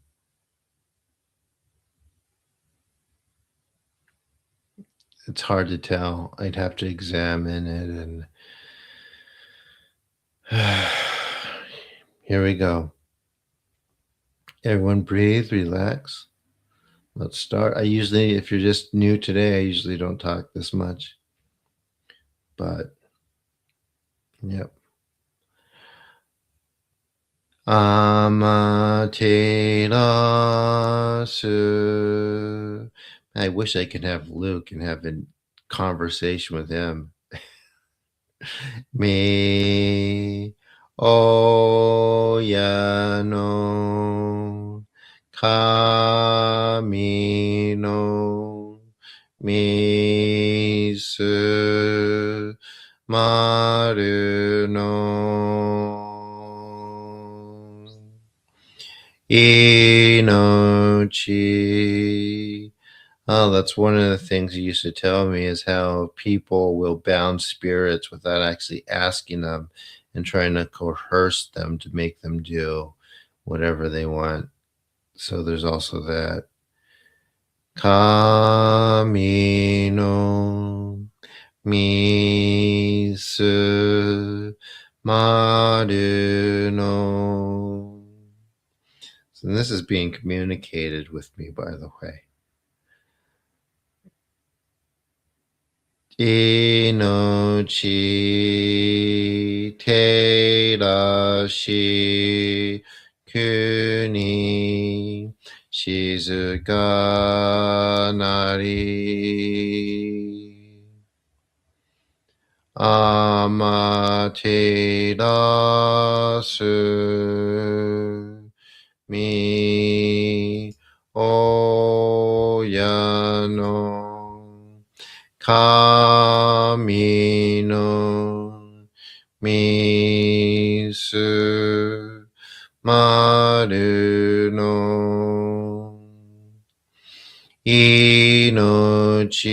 it's hard to tell. I'd have to examine it and here we go. Everyone breathe, relax. Let's start. I usually, if you're just new today, I usually don't talk this much. But, yep. Amaterasu. I wish I could have Luke and have a conversation with him. Me oyano kamino misu maru no inochi. Oh, that's one of the things he used to tell me is how people will bound spirits without actually asking them and trying to coerce them to make them do whatever they want. So there's also that. Kamino misu maru no. So this is being communicated with me, by the way. Inochi terashi kuni shizuka nari amaterasu mi oyano kamino misu maru no inochi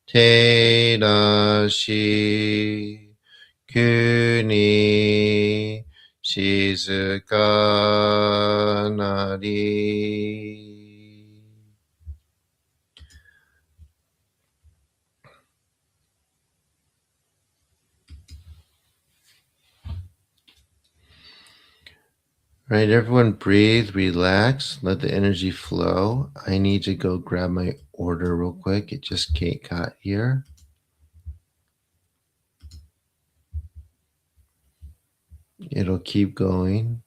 terashi kuni shizuka nari. All right, everyone breathe, relax, let the energy flow. I need to go grab my order real quick. It just got here. It'll keep going.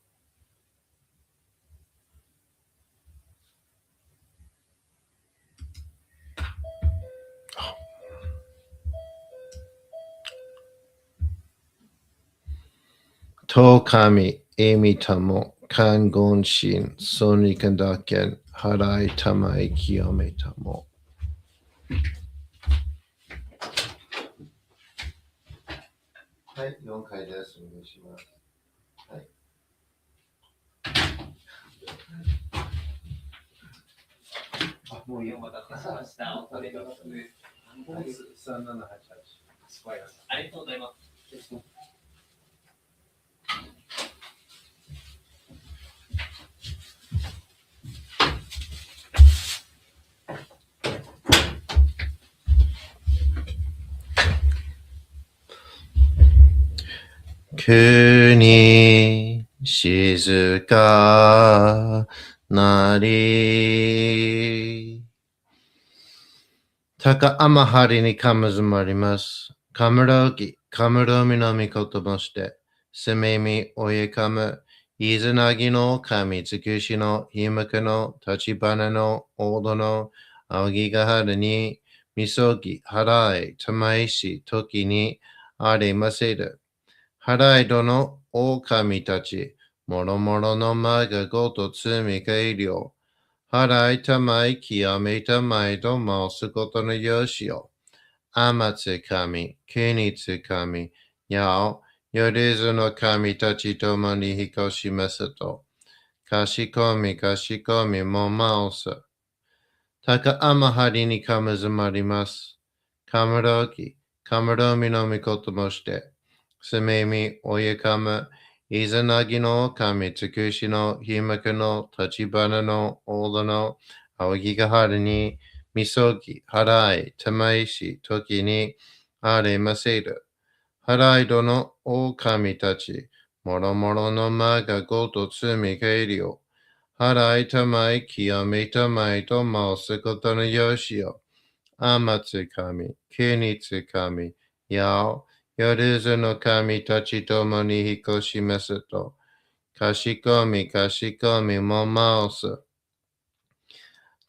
To kami emi tamo kangon shin soni kandaken harai tamai kiyome tamo. Hai, 4回です。お願いします。はい。あ、もういいよ。お待たせしました。お取りますね。3788。ありがとうございます。急に静かなり。高天張にかむずまります。かむろき、かむろみのみこともして、すめみおえかむ、いずなぎの神つくしのひむくの立ち花のおどのあぎがはるに、みそぎ、はらい、たまいし、ときにありませる。はらいどの狼たち、もろもろのまがごとつみかいりょう。はらいたまいきやめたまいとますことのよしよ。あまつかみ、けにつかみ、やお、よりずの神たちともにひこしますと。かしこみかしこみもまおす。たかあまはりにかむずまります。かむろき、かむろみのみこともして。すめみおゆかむ、いざなぎの神つくしのひまくの立ち花のおどのあおぎがはるに、みそぎ、はらい、たまいし、ときにあれませる。はらいどの狼たち、もろもろのまがごとつみかえりよ。はらいたまい、きやめたまいとまおすことのよしよ。あまつかみ、きにつかみ、やお、よるずの神たちともにひこしますと。かしこみかしこみもまおす。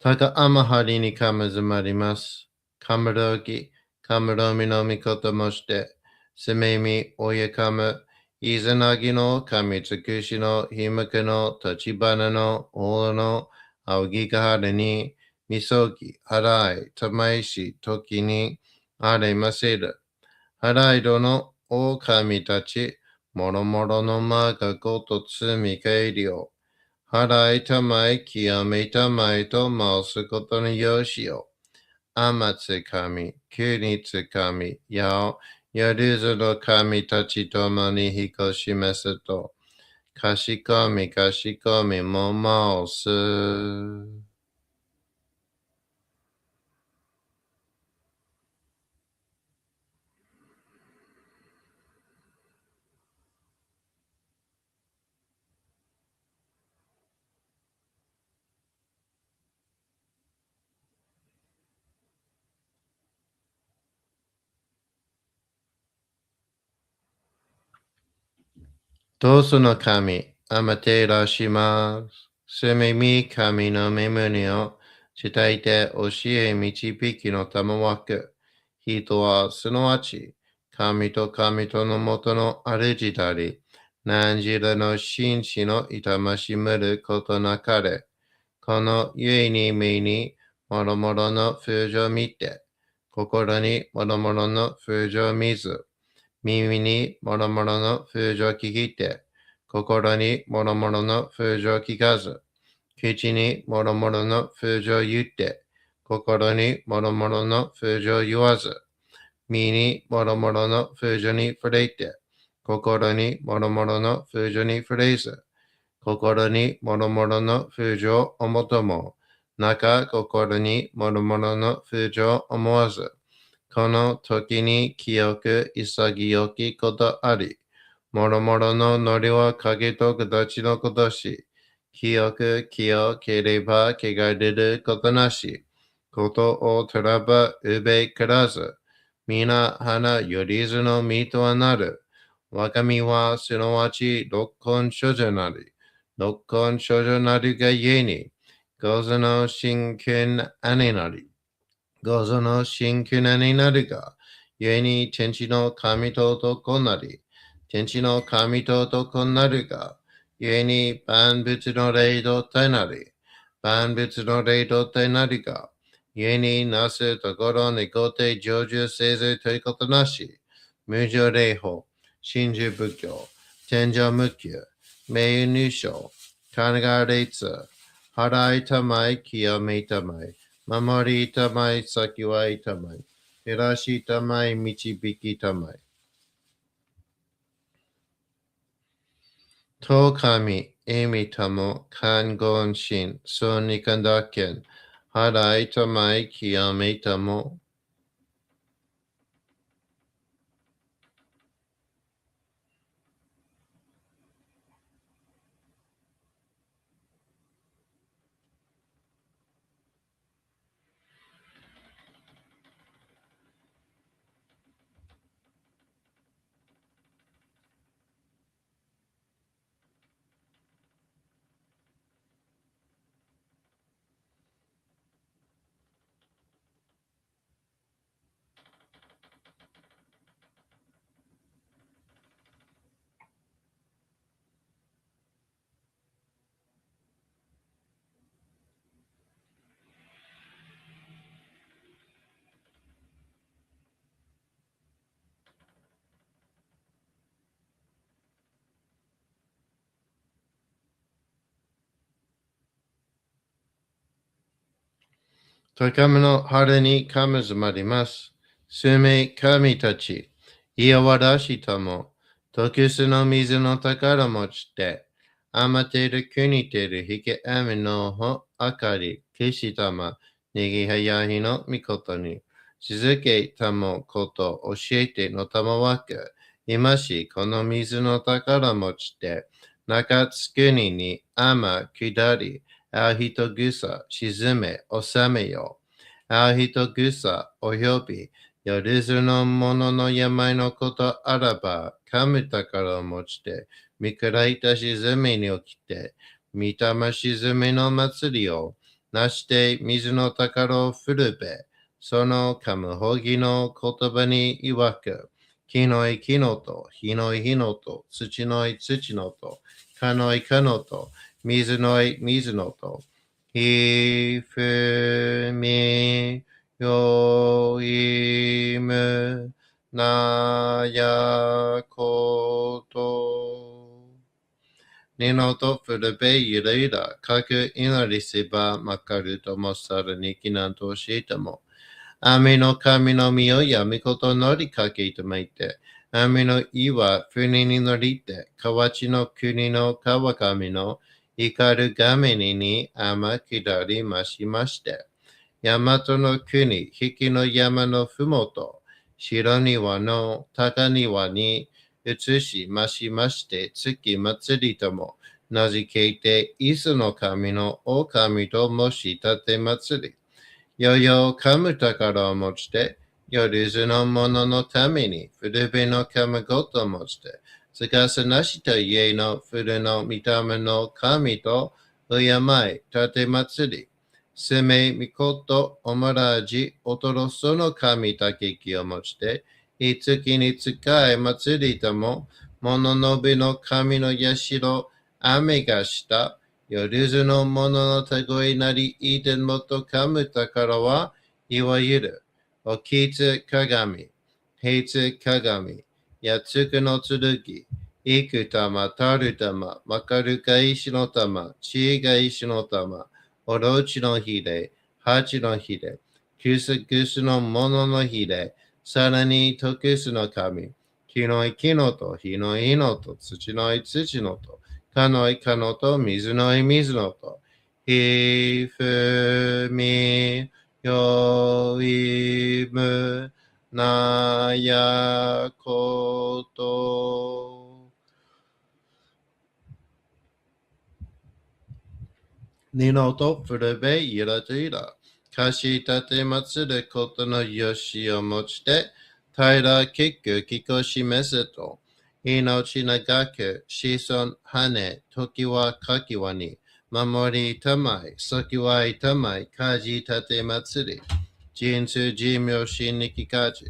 たかあまはりにかむずまります。かむろき、かむろみのみこともして、すめみおやかむ、いざなぎの神つくしのひむくの立ち花のおのあおぎがはるに、みそぎ、はらい、たまいし、ときに、あれませる。はらいどの狼たち、もろもろのまがごとつみかえりよ。はらいたまい、きやめたまいとますことのよしよ。あまつかみ、きにつかみ、やお、やるずの神たちともにひこしますと。かしこみかしこみもまおす。どうすの神、あまていらします。すみみ神の身胸を伝えて教え導きのたまわく。人はすなわち、神と神とのもとの主であり、何時らの紳士の痛ましむることなかれ。このゆえに目にもろもろの風情を見て、心にもろもろの風情を見ず、耳にもろもろの風情を聞いて、心にもろもろの風情を聞かず、口にもろもろの風情を言って、心にもろもろの風情を言わず、身にもろもろの風情に触れて、心にもろもろの風情に触れず、心にもろもろの風情を思とも、中心にもろもろの風情を思わず、この時に清く潔きことあり、もろもろのノリは影と形のことし、清く清ければ汚れることなし、ことをとらばうべからず、皆花よりずの実とはなる。我が身はすなわち六根処女なり、六根処女なりがゆえに、ごぞの真剣姉なり。ごぞの真剣になるが、故に天地の神と男なり、天地の神と男なるが、故に万物の霊と体なり、万物の霊と体なるが、故になすところにごて成就せずということなし、無常霊法、真珠仏教、天上無休、名誉入賞、考え列、払いたまい、清めたまい、守りたまい、先はいたまい。照らしたまい、導きたまい。と神、意味たも、看言心、そうにかんだけん。払いたまい、清めたも。高めの春に神詰まります。数名神たち、いやわらしたも、特殊の水の宝持ちで、余っている国てるひけあみのほあかり、消したま、にぎはやひのみことに、静けたもこと教えてのたまわく、今しこの水の宝持ちで、中津国に天下り、あ人ぐさ沈め収めよ。あ人ぐさお呼び、夜ずの者の病のことあらば、神宝を持ちて、見くらいた沈めに起きて、御霊沈めの祭りを、なして水の宝を振るべ、その神ほぎの言葉に曰く、木のい木のと、火のい火のと、土のい土のと、かのいかのと、水のい水のと、ひふみよいむなやこと。にのとふるべゆるいら、かく祈りせばまかるともさらにきなんとしても、雨の神の身をやみこと乗りかけてまいて、雨の岩船に乗りて、河内の国の川上の怒るがめに天下りましまして、大和の国、引きの山のふもと、白庭の高庭に移しましまして、月祭りとも、なじけいて、伊豆の神の狼ともし立て祭り、よよ噛む宝を持ちて、夜ずの者のために、古べの噛むごと持ちて、すかさなしと家の古の見た目の神と、敬い、立て祭り、せめみこと、おまらじ、おとろその神たけきを持ちて、いつきに使い祭りとも、物のべの神の社、雨がした、夜ずの者のたごいなり、いてんもとかむ宝は、いわゆる、おきつ鏡、平つ鏡、やつくの剣、いく玉、たる玉、まかるか石の玉、ちいが石の玉、おろちのひれ、八のひれ、くすくすの者のひれ、さらに特すの神、木のい木のと、火のいのと、土のい土のと、かのいかのと、水のい水のと、ひふみよいむなやこと。にのとふるべいらといら。かしたてまつることのよしをもちて、たいらきくきこしめせと。命長く、子孫羽、時はかきわに、守りたまい、先はいたまい、かじたてまつり、人数寿命しにきかじ。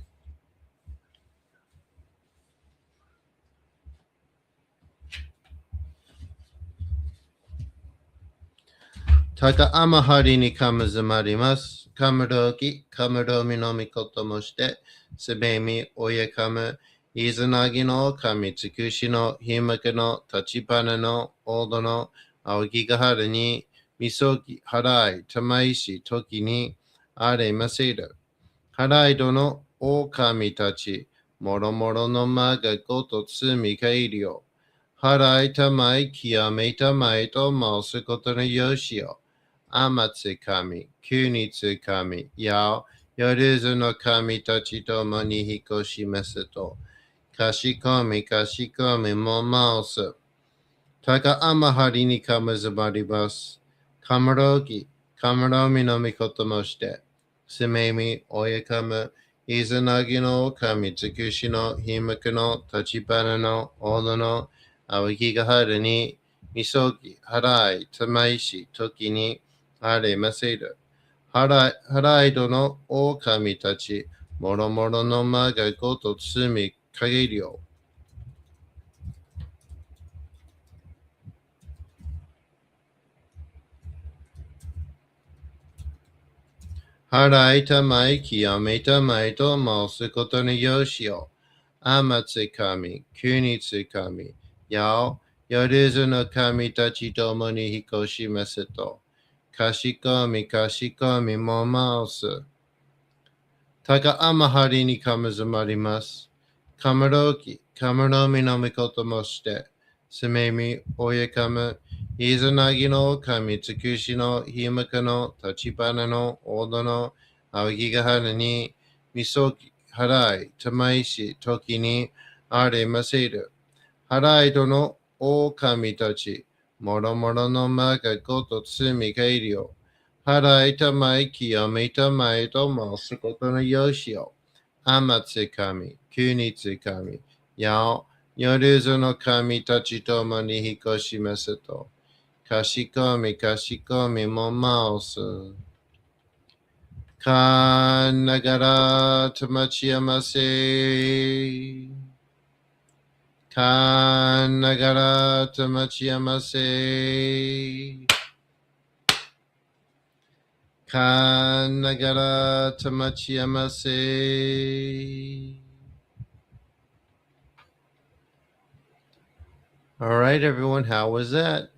たかあまはりにかむずまります。かむろき、かむろみのみこともして、すべみ、おやかむ、いずなぎの神つくしのひまけの立ちぱなのおどの青木がはるにみそぎ払いたまいし時にあれませる。払いどの狼たちもろもろのまがごとつみかいりよ。払いたまい極めたまいと申すことのよしよ。天津神、国津神、や夜ずの神たちともに引っ越しますと。かしこみかしこみもます。たかあまはりにかむずまります。かむろき、かむろみのみこともして。すめみ、おやかむ、いずなぎの神つくしのひむくの立ちばなのおどのあわきがはるにみそぎ、はらい、たまいし、時にあれませる。はらいどの狼たち、もろもろのまがごとつみかげりよ。払いたまい、清めたまいと申すことによしよ。天津神、国津神、やお、夜ずの神たちともに引っ越しますと。kashikomi mo mausu. Taka amahari ni kamazamarimasu. Kamaroki, kamaromi no mikoto mo shite. Sumemi oyakama, izanagi no kami tsukushi no himaka no tachibana no odo no awagigahara ni misogi harai tamaishi toki ni are maseru. Harai to no o kami tachi. Moro moro no maka koto tsumi kairio. Harai tamai kiyomi tamai tomo sukoto no yoshio. Amatsu kami, kunitsu kami, yao, yoruzu no kami tachitomo ni hikoshimasu to. Kashikomi, kashikomi mo maosu. Kanagara tamachiyamase. Kanagara tamachiyamase. Kanagara tamachiyamase. All right, everyone, how was that?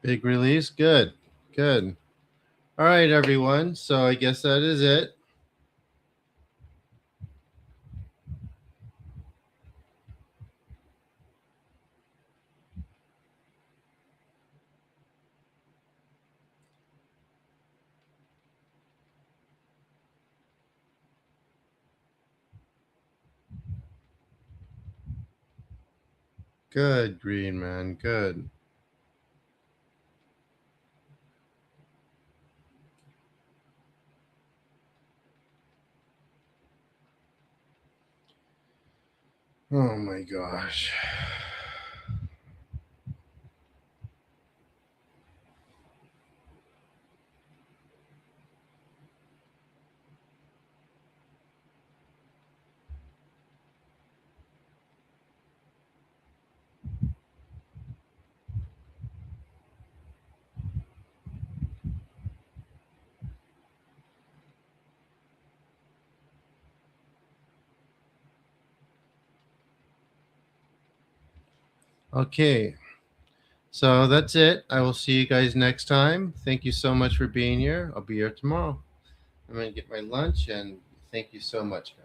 Big release. Good. Good. All right, everyone. So I guess that is it. Good, Green Man. Good. Oh my gosh. Okay. So that's it. I will see you guys next time. Thank you so much for being here. I'll be here tomorrow. I'm going to get my lunch, and thank you so much, guys.